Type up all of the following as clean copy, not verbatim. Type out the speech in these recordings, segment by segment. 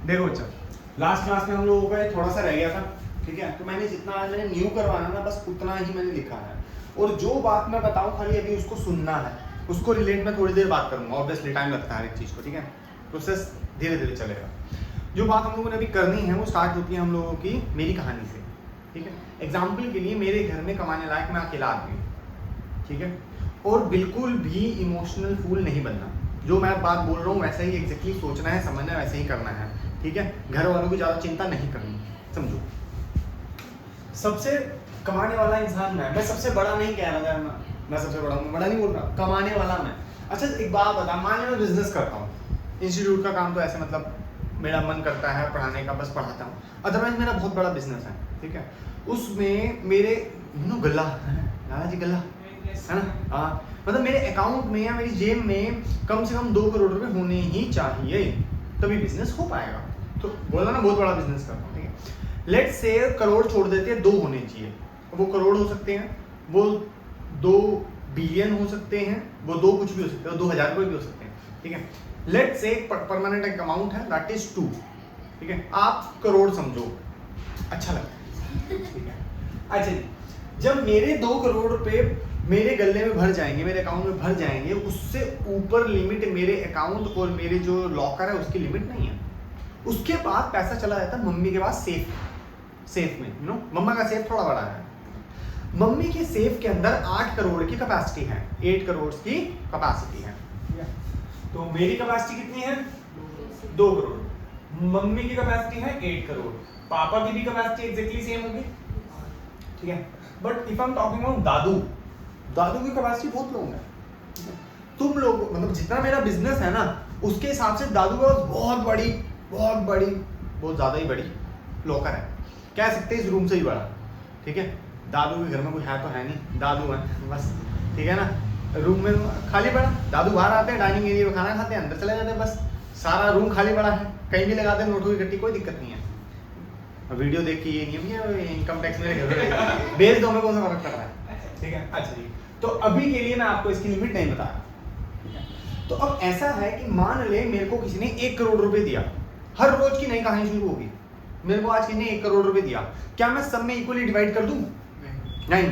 देखो बच्चा, last class में हम लोगों का थोड़ा सा रह गया था, ठीक है। तो मैंने जितना आज मैंने न्यू करवाना ना बस उतना ही मैंने लिखा है, और जो बात मैं बताऊं खाली अभी उसको सुनना है, उसको रिलेट में थोड़ी देर बात करूंगा। ऑब्वियसली टाइम लगता है हर एक चीज़ को, ठीक है। प्रोसेस धीरे धीरे चलेगा। जो बात हम लोगों ने अभी करनी है वो स्टार्ट होती है हम लोगों की मेरी कहानी से, ठीक है। एग्जाम्पल के लिए मेरे घर में कमाने लायक मैं अकेला आदमी हूँ, ठीक है। और बिल्कुल भी इमोशनल फूल नहीं बनना, जो मैं बात बोल रहा हूँ वैसा ही एग्जैक्टली सोचना है, समझना है, वैसे ही करना है, ठीक है। घर वालों की ज़्यादा चिंता नहीं करनी, समझो। सबसे कमाने वाला इंसान मैं सबसे बड़ा नहीं कह रहा था, मैं सबसे बड़ा नहीं बोल रहा, कमाने वाला मैं। अच्छा एक बात बता, मान लो मैं बिजनेस करता हूँ, इंस्टीट्यूट का काम तो ऐसे मतलब मेरा मन करता है पढ़ाने का, बस पढ़ाता हूँ। अदरवाइज मेरा बहुत बड़ा बिजनेस है, ठीक है। उसमें मेरे गल्ला लाला जी, गल्ला है ना, हाँ। मतलब मेरे अकाउंट में या मेरी जेब में कम से कम 2 करोड़ रुपए होने ही चाहिए, तभी बिजनेस हो पाएगा। तो बोला ना बहुत बड़ा बिजनेस करता हूँ, ठीक है। लेट्स से करोड़ छोड़ देते हैं, 2 होने चाहिए। वो करोड़ हो सकते हैं, वो 2 बिलियन हो सकते हैं, वो 2 कुछ भी हो सकते हैं, 2000 कोई भी हो सकते हैं, ठीक है। लेट्स से परमानेंट एक अमाउंट है दैट इज 2, ठीक है। आप करोड़ समझो, अच्छा लगता है, ठीक है। अच्छा जी, जब मेरे 2 करोड़ रुपए मेरे गले में भर जाएंगे, मेरे अकाउंट में भर जाएंगे, उससे ऊपर लिमिट मेरे अकाउंट और मेरे जो लॉकर है उसकी लिमिट नहीं है। उसके बाद पैसा चला जाता है मम्मी के पास सेफ में, यू नो। मम्मा का सेफ थोड़ा बड़ा है, मम्मी के सेफ के अंदर 8 करोड़ की कैपेसिटी है, 8 करोड़ की कैपेसिटी है। तो मेरी कैपेसिटी कितनी है? 2 करोड़। मम्मी की कैपेसिटी है 8 करोड़। पापा की भी कैपेसिटी एग्जैक्टली सेम होगी, ठीक है। But if I am talking about दादू की कैपेसिटी बहुत लोग है। तुम लोग मतलब जितना मेरा बिजनेस है ना उसके हिसाब से दादू का बहुत बड़ी बहुत ज्यादा ही बड़ी लॉकर है, कह सकते हैं इस रूम से ही बड़ा, ठीक है। दादू के घर में कोई है तो है नहीं, दादू है बस, ठीक है ना। रूम में खाली पड़ा, दादू बाहर आते हैं डाइनिंग एरिया में खाना खाते हैं, अंदर चले जाते हैं, बस सारा रूम खाली पड़ा है, कहीं भी लगाते हैं नोटों की गट्टी, कोई दिक्कत नहीं है। वीडियो देख के ये नहीं है इनकम टैक्स मेरे घर में भेज दो, हमें कौन सा फर्क पड़ रहा है, ठीक है। अच्छा जी, तो अभी के लिए मैं आपको इसकी लिमिट नहीं बता रहा, ठीक है। तो अब ऐसा है कि मान ले मेरे को किसी ने 1 करोड़ रुपए दिया, हर रोज की नई कहानी शुरू होगी। मेरे को आज किसी ने 1 करोड़ रुपए दिया, क्या मैं सब में इक्वली डिवाइड कर दूं? नहीं,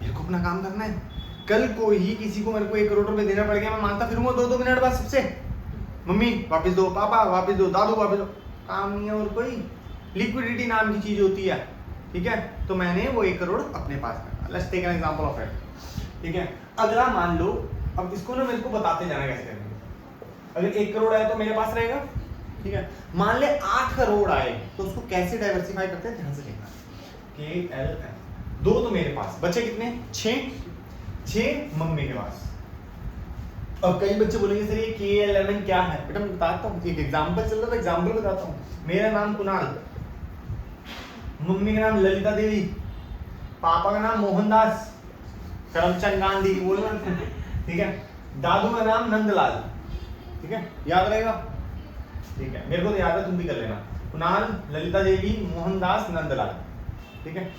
मेरे को अपना काम करना है। कल को ही किसी को मेरे को 1 करोड़ रुपए देना पड़ गया, मैं मांगता फिरूंगा 2-2 मिनट बाद सबसे, मम्मी वापस दो, पापा वापस दो, दादू वापस दो, काम नहीं है। और कोई लिक्विडिटी नाम की चीज होती है, ठीक है। तो मैंने वो 1 करोड़ अपने पास रखा। Let's take an example of it, ठीक है। अगला मान लो, अब इसको ना मेरे को बताते जाना कैसे करेंगे। अगर 1 करोड़ आया तो मेरे पास रहेगा, ठीक है। मान ले 8 करोड़ आए तो उसको कैसे डाइवर्सिफाई करते हैं, ध्यान से देखना। KLM 2 तो मेरे पास बचे कितने? 6 मम्मी के पास। अब कई बच्चे बोलेंगे सर ये KLM क्या है? बेटा मैं बताता हूँ, एक एग्जांपल चल रहा था, एग्जांपल बताता हूँ। मेरा नाम कुणाल, मम्मी का नाम ललिता देवी, पापा का नाम मोहनदास करमचंद गांधी, बोलना ठीक है। दादू का नाम नंदलाल, ठीक है, याद रहेगा, ठीक है। मेरे को तो याद है, तुम भी कर लेना। कुणाल, ललिता देवी, मोहनदास, नंदलाल, ठीक है।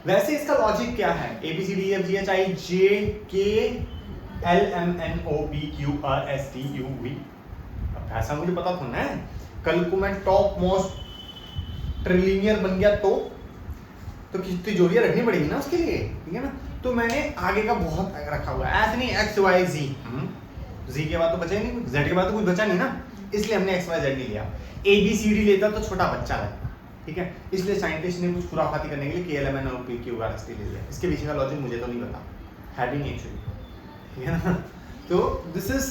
वैसे इसका लॉजिक क्या है? ABCDEFGHIJKLMNOPQRSTUV। अब ऐसा मुझे पता थोड़ा है, कल को मैं टॉप मोस्ट ट्रिलियनियर बन गया तो तिजोरियां रखनी पड़ेगी ना उसके लिए, ठीक है ना। तो मैंने आगे का बहुत रखा हुआ है, ऐसे नहीं XYZ, Z के बाद तो बचा ही नहीं, Z के बाद तो कुछ बचा नहीं ना, इसलिए हमने XYZ नहीं लिया। ABCD लेता तो छोटा बच्चा लगता, ठीक है। इसलिए साइंटिस्ट ने कुछ खुराफाती करने के लिए KLMNOPQRST ले लिया। इसके पीछे का लॉजिक मुझे तो नहीं पता, है भी नहीं एक्चुअली, ठीक है ना। तो दिस इज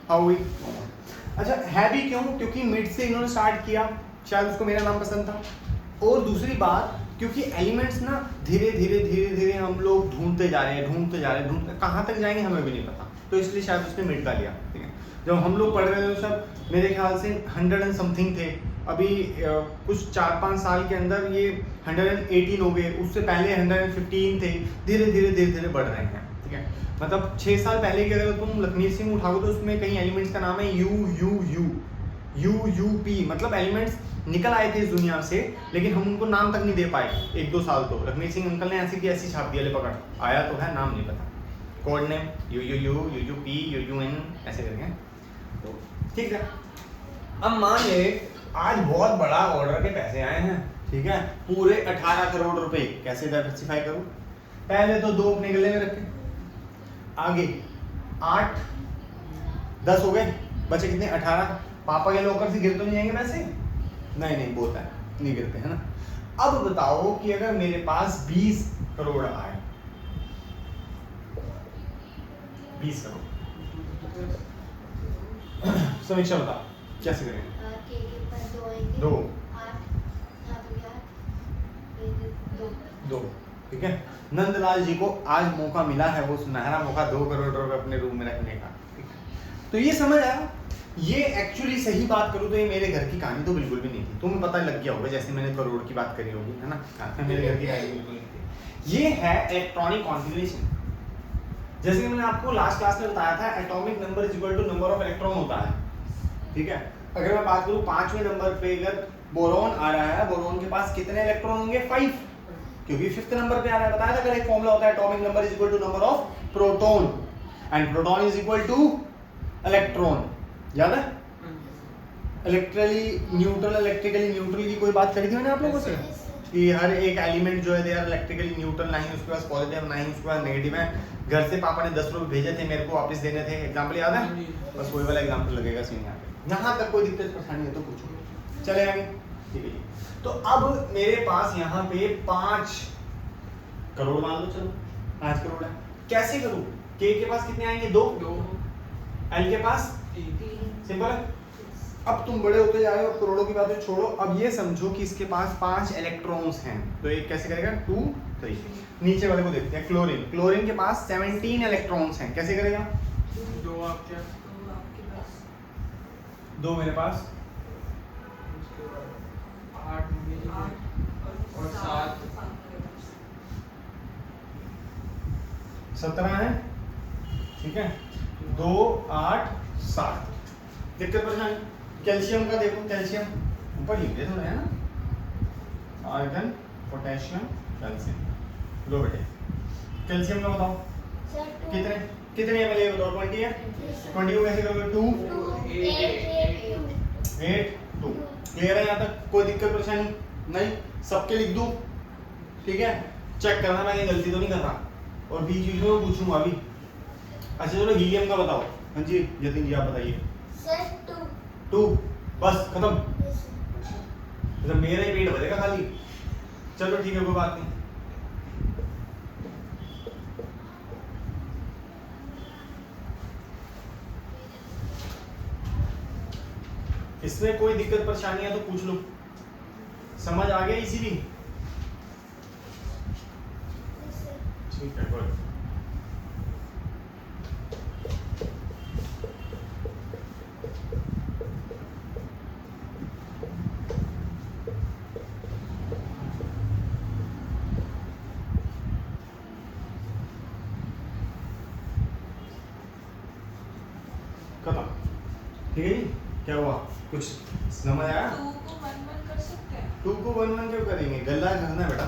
हाउ वी। अच्छा है भी क्यों? क्योंकि मिड से इन्होंने स्टार्ट किया, शायद उसको मेरा नाम पसंद था। और दूसरी बात, क्योंकि एलिमेंट्स ना धीरे धीरे हम लोग ढूंढते जा रहे हैं, कहाँ तक जाएंगे हमें भी नहीं पता, तो इसलिए शायद उसने मिड का लिया, ठीक है। जब हम लोग पढ़ रहे थे तो सब मेरे ख्याल से 100 एंड समथिंग थे, अभी कुछ 4-5 साल के अंदर ये 118 हो गए, उससे पहले 115 थे, धीरे धीरे बढ़ रहे हैं, ठीक है। मतलब 6 साल पहले की अगर तुम लखमीर सिंह उठाओगे तो उसमें कई एलिमेंट्स का नाम है UUP, मतलब एलिमेंट्स निकल आए थे इस दुनिया से, लेकिन हम उनको नाम तक नहीं दे पाए 1-2 साल। तो लखमीर सिंह अंकल ने ऐसी की ऐसी छाप दिया, ले पकड़, आया तो है, नाम नहीं पता, कोड नेम UUP UUN ऐसे करके, तो ठीक है। अब मान ले आज बहुत बड़ा ऑर्डर के पैसे आए हैं, ठीक है, पूरे 18 करोड़ रुपए। कैसे डाइवर्सिफाई करूं? पहले तो 2 अपने गले में रखे, आगे 8 10 हो गए, बचे कितने? 18। पापा के लॉकर से गिर तो नहीं जाएंगे पैसे? नहीं बोलता है, नहीं गिरते, है ना। अब बताओ कि अगर मेरे पास 20 करोड़ आए, 20 करोड़, समीक्षा बता कैसे करेंगे? 2, ठीक है। नंदलाल जी को आज मौका मिला है, वो सुनहरा मौका 2 करोड़ रुपए अपने रूम में रखने का, ठीक है। तो ये समझ आया। ये एक्चुअली सही बात करूं तो ये मेरे घर की कहानी तो बिल्कुल भी नहीं थी, तुम्हें पता लग गया होगा जैसे मैंने करोड़ की बात करी होगी, है ना। मेरे घर की कहानी बिल्कुल नहीं थी। ये है इलेक्ट्रॉनिक कॉन्फ़िगरेशन। जैसे कि मैंने आपको लास्ट क्लास में बताया था, atomic number is equal to number of electron होता है, ठीक है। अगर मैं बात करूं 5वें नंबर पे अगर बोरॉन आ रहा है, बोरॉन के पास कितने इलेक्ट्रॉन होंगे? 5, क्योंकि 5th नंबर पे आ रहा है। बताया था कल एक फॉर्मूला होता है, atomic number is equal to number of proton and proton is equal to electron, याद है? इलेक्ट्रिकली न्यूट्रल की कोई बात करी थी मैंने आप लोगों से कि हर एक एलिमेंट जो है दे आर इलेक्ट्रिकली न्यूट्रल, ना ही उसके पास पॉजिटिव ना ही उसके पास नेगेटिव है। घर से पापा ने 10 रुपए भेजे थे, मेरे को वापस देने थे, एग्जांपल याद है? बस वही वाला एग्जांपल लगेगा सीन यहाँ पे। यहाँ तक कोई दिक्कत परेशानी है तो पूछो, चले आगे, ठीक है जी। तो अब मेरे पास यहाँ पे 5 करोड़ मान लो, चलो 5 करोड़ है। कैसे करूँ? के पास कितने आएंगे? 2, एल के पास 3, सिंपल है। अब तुम बड़े होते जा रहे हो, करोड़ों की बातें छोड़ो, अब ये समझो कि इसके पास 5 इलेक्ट्रॉन्स हैं, तो एक कैसे करेगा? 2 3। नीचे वाले को देखते हैं, क्लोरीन के पास 17 इलेक्ट्रॉन्स हैं, कैसे करेगा? 2 आपके पास, 2 मेरे पास, 8 और 7 17 है, ठीक है। 2 8 7। दिक्कत परेशानी? कैल्शियम का देखो, कैल्शियम ऊपर लिख थोड़ा, है ना। Argon, potassium, calcium. लो बेटे, कैल्शियम का बताओ कितने ml है? बताओ। 20 है। 20 को कैसे करोगे? 2 8 2। क्लियर है यहाँ तक? कोई दिक्कत परेशानी नहीं? सबके लिख दूं, ठीक है। चेक करना मैं कहीं गलती तो नहीं कर रहा, और बीच बीच में पूछूंगा अभी। अच्छा चलो हीलियम का बताओ। हाँ जी जतिन जी आप बताइए। 2 बस खत्म। तो मेरा ही पेट भरेगा खाली। चलो ठीक है, कोई बात नहीं। इसमें कोई दिक्कत परेशानी है तो पूछ लो। समझ आ गया इजीली? ठीक है, गुड। खत्म। ठीक है जी, क्या हुआ? कुछ समझ आया? 2 को 1 कर सकते हैं। 2 को 1 क्यों करेंगे? गला घसना बेटा,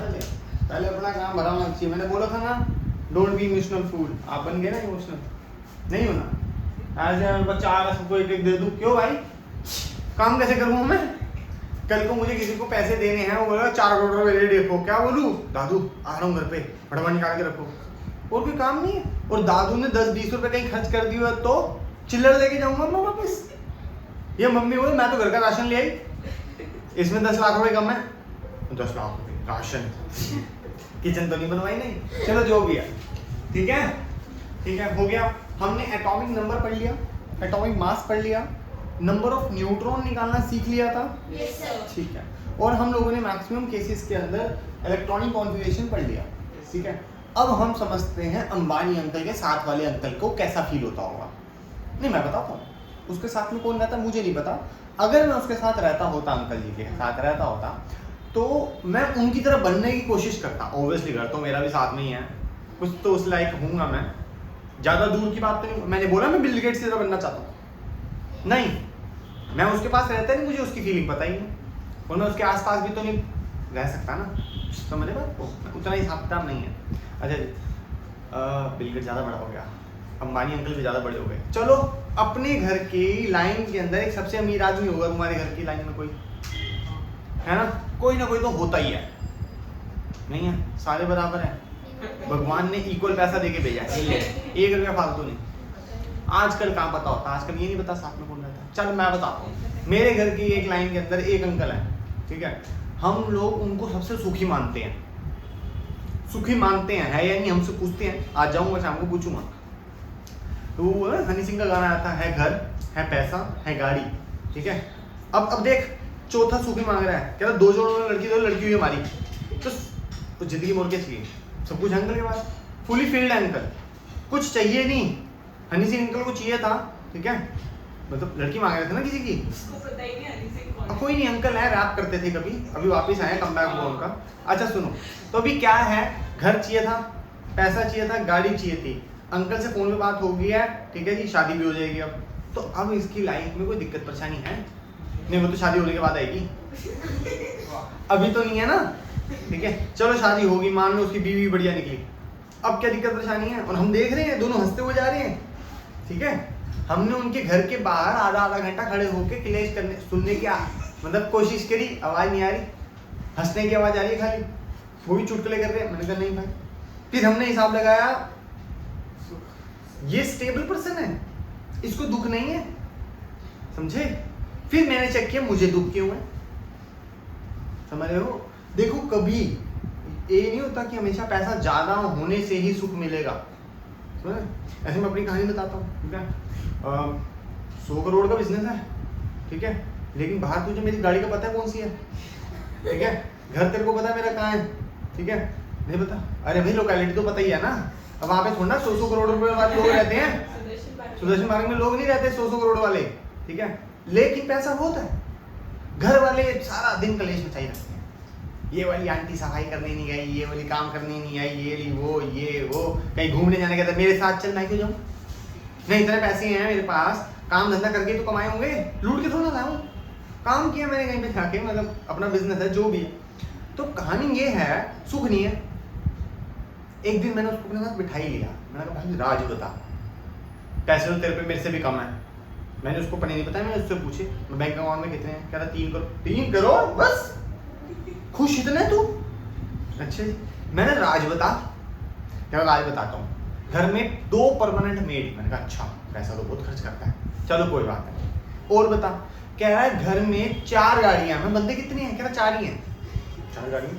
पहले अपना काम भरा होना चाहिए। मैंने बोला था ना, डोंट बी इमोशनल फूल। आप बन गए ना इमोशनल, नहीं होना। आज मैं बच्चा आ रहा, सबको एक दे दूं, क्यों भाई? काम कैसे करूँ मैं? कल को मुझे किसी को पैसे देने हैं, वो बोलेगा 4 करोड़ रुपए रेडी रखो। क्या बोलूँ? दादू आ रहा हूँ घर पे, फटाफट निकाल के रखो। और कोई काम नहीं है। और दादू ने 10-20 रुपए कहीं खर्च कर दिया तो चिल्लर लेके जाऊंगा मैं वापस। ये मम्मी बोले मैं तो घर का राशन ले आई, इसमें 10 लाख रुपए कम है। 10 लाख रुपए राशन, किचन तो नहीं बनवाई नहीं। चलो जो भी है, ठीक है, ठीक है, हो गया। हमने एटॉमिक नंबर पढ़ लिया, एटॉमिक मास पढ़ लिया, नंबर ऑफ न्यूट्रॉन निकालना सीख लिया था, ठीक है। और हम लोगों ने मैक्सिमम केसेस के अंदर इलेक्ट्रॉनिक कॉन्फ़िगरेशन पढ़ लिया, ठीक है। अब हम समझते हैं अंबानी अंकल के साथ वाले अंकल को कैसा फील होता होगा। नहीं मैं बताता हूँ, उसके साथ में कौन रहता मुझे नहीं पता। अगर मैं उसके साथ रहता होता, अंकल जी के साथ रहता होता, तो मैं उनकी तरह बनने की कोशिश करता। ऑब्वियसली घर तो मेरा भी साथ में ही है, कुछ तो उस लायक हूँगा मैं। ज़्यादा दूर की बात तो नहीं। मैंने बोला मैं बिल गेट्स की तरह बनना चाहता हूँ, नहीं। मैं उसके पास रहता नहीं, मुझे उसकी फीलिंग पता ही नहीं, और मैं उसके आसपास भी तो नहीं रह सकता ना। समझे बात को? उतना ही हिसाब किताब नहीं है। अच्छा बिल गेट्स ज़्यादा बड़ा हो गया, अंबानी अंकल भी ज़्यादा बड़े हो गए। चलो अपने घर की लाइन के अंदर एक सबसे अमीर आदमी होगा तुम्हारे घर की लाइन में कोई, है ना, कोई ना कोई तो होता ही है, नहीं है, सारे बराबर है, भगवान ने इक्वल पैसा देके भेजा है, ये ले, 1 रुपया फालतू नहीं। आजकल कहाँ पता होता, आजकल ये नहीं पता साथ में कौन रहता है। चल मैं बताता हूँ, मेरे घर की एक लाइन के अंदर एक अंकल है, ठीक है, हम लोग उनको सबसे सुखी मानते हैं, सुखी मानते हैं, है या नहीं, हमसे पूछते हैं, आज जाऊंगा शाम को पूछूंगा, तो वो हनी सिंह का गाना आता है, घर है, पैसा है, गाड़ी, ठीक है। अब देख, चौथा सुखी मांग रहा है, कह रहा 2 जोड़ों में लड़की दो, लड़की हुई हमारी, तो जिंदगी मोड़ के चाहिए, सब कुछ अंकल के पास, फुली फील्ड अंकल, कुछ चाहिए नहीं। हनी सिंह अंकल को चाहिए था, ठीक है, मतलब लड़की मांग रहे थे ना किसी की, उसको पता ही नहीं हनी सिंह कौन है। कोई नहीं, अंकल है, रैप करते थे कभी, अभी वापस आए, कम बैक हुआ उनका। अच्छा सुनो, तो अभी क्या है, घर चाहिए था, पैसा चाहिए था, गाड़ी चाहिए थी, अंकल से फोन पे बात हो गई है, ठीक है जी, शादी भी हो जाएगी अब, तो अब इसकी लाइफ में कोई दिक्कत परेशानी है नहीं, वो तो शादी होने के बाद आएगी, अभी तो नहीं है ना, ठीक है। चलो शादी होगी, मान लो उसकी बीवी बढ़िया निकली, अब क्या दिक्कत परेशानी है, और हम देख रहे हैं दोनों हंसते हुए जा रहे हैं, ठीक है। हमने उनके घर के बाहर आधा घंटा खड़े होके क्लेश करने सुनने की मतलब कोशिश करी, आवाज नहीं आ रही, हंसने की आवाज आ रही है खाली, वो भी चुटकुले कर रहे हैं, मैंने कहा नहीं भाई, फिर हमने हिसाब लगाया, ये स्टेबल पर्सन है, इसको दुख नहीं है, समझे। फिर मैंने चेक किया मुझे दुख क्यों है, समझ रहे हो। देखो कभी ये नहीं होता कि हमेशा पैसा ज्यादा होने से ही सुख मिलेगा, ऐसे मैं अपनी कहानी बताता हूँ, ठीक है। 100 करोड़ का बिजनेस है, ठीक है, लेकिन बाहर तुझे मेरी गाड़ी का पता है कौन सी है, ठीक है, घर तेरे को पता है मेरा कहाँ है, ठीक है, नहीं पता, अरे भाई लोकेलिटी तो पता ही है ना, अब वहाँ पे थोड़ा 100 करोड़ रुपए वाले लोग रहते हैं, सुदर्शन मार्ग में लोग नहीं रहते 100 करोड़ वाले, ठीक है, लेकिन पैसा बहुत है। घर वाले सारा दिन कलेश मचाई रखते हैं, ये वाली आंटी सफाई करने नहीं गई, ये वाली काम करने नहीं आई, ये वो कहीं घूमने जाने का, मेरे साथ चल, मैं क्यों जाऊँ, नहीं इतने पैसे हैं मेरे पास, काम धंधा करके तो कमाए होंगे, लूट के थोड़ा लाऊं, काम किया मैंने कहीं पे जाके, मतलब अपना बिजनेस है जो भी है। तो कहानी ये है, सुख नहीं है। एक दिन मैंने उसको अपने साथ बिठाई लिया, मैंने कहा भाई राज बता, पैसे तो तेरे पे मेरे से भी कम है, मैंने उसको पता नहीं बताया, मैंने उससे पूछे बैंक अकाउंट में कितने हैं, कह रहा 3 करोड़। 3 करोड़ बस, खुश इतने तू, अच्छा जी। मैंने राज बता, क्या राज बताता हूँ, घर में 2 परमानेंट मेड, मैंने कहा अच्छा पैसा तो बहुत खर्च करता है, चलो कोई बात नहीं, और बता, कह रहा है घर में 4 गाड़ियां, मैं बंदे कितने हैं, कह रहा 4 ही हैं, 4 गाड़ियां,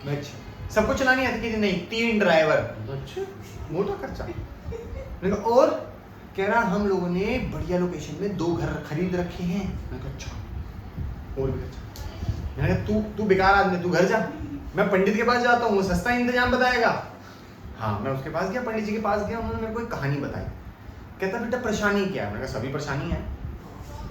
मैं अच्छा सबको चलानी आती कि नहीं, 3 ड्राइवर, अच्छा मोटा खर्चा, मैंने कहा और, कह रहा हम लोगों ने बढ़िया लोकेशन में 2 घर खरीद रखे हैं, मैंने कहा अच्छा और भी अच्छा, मैंने कहा तू बेकार आदमी, तू घर जा, मैं पंडित के पास जाता हूँ, वो सस्ता इंतजाम बताएगा। हाँ मैं उसके पास गया, पंडित जी के पास गया, उन्होंने मेरे को एक कहानी बताई, कहता बेटा परेशानी क्या है, मैंने कहा सभी परेशानी है,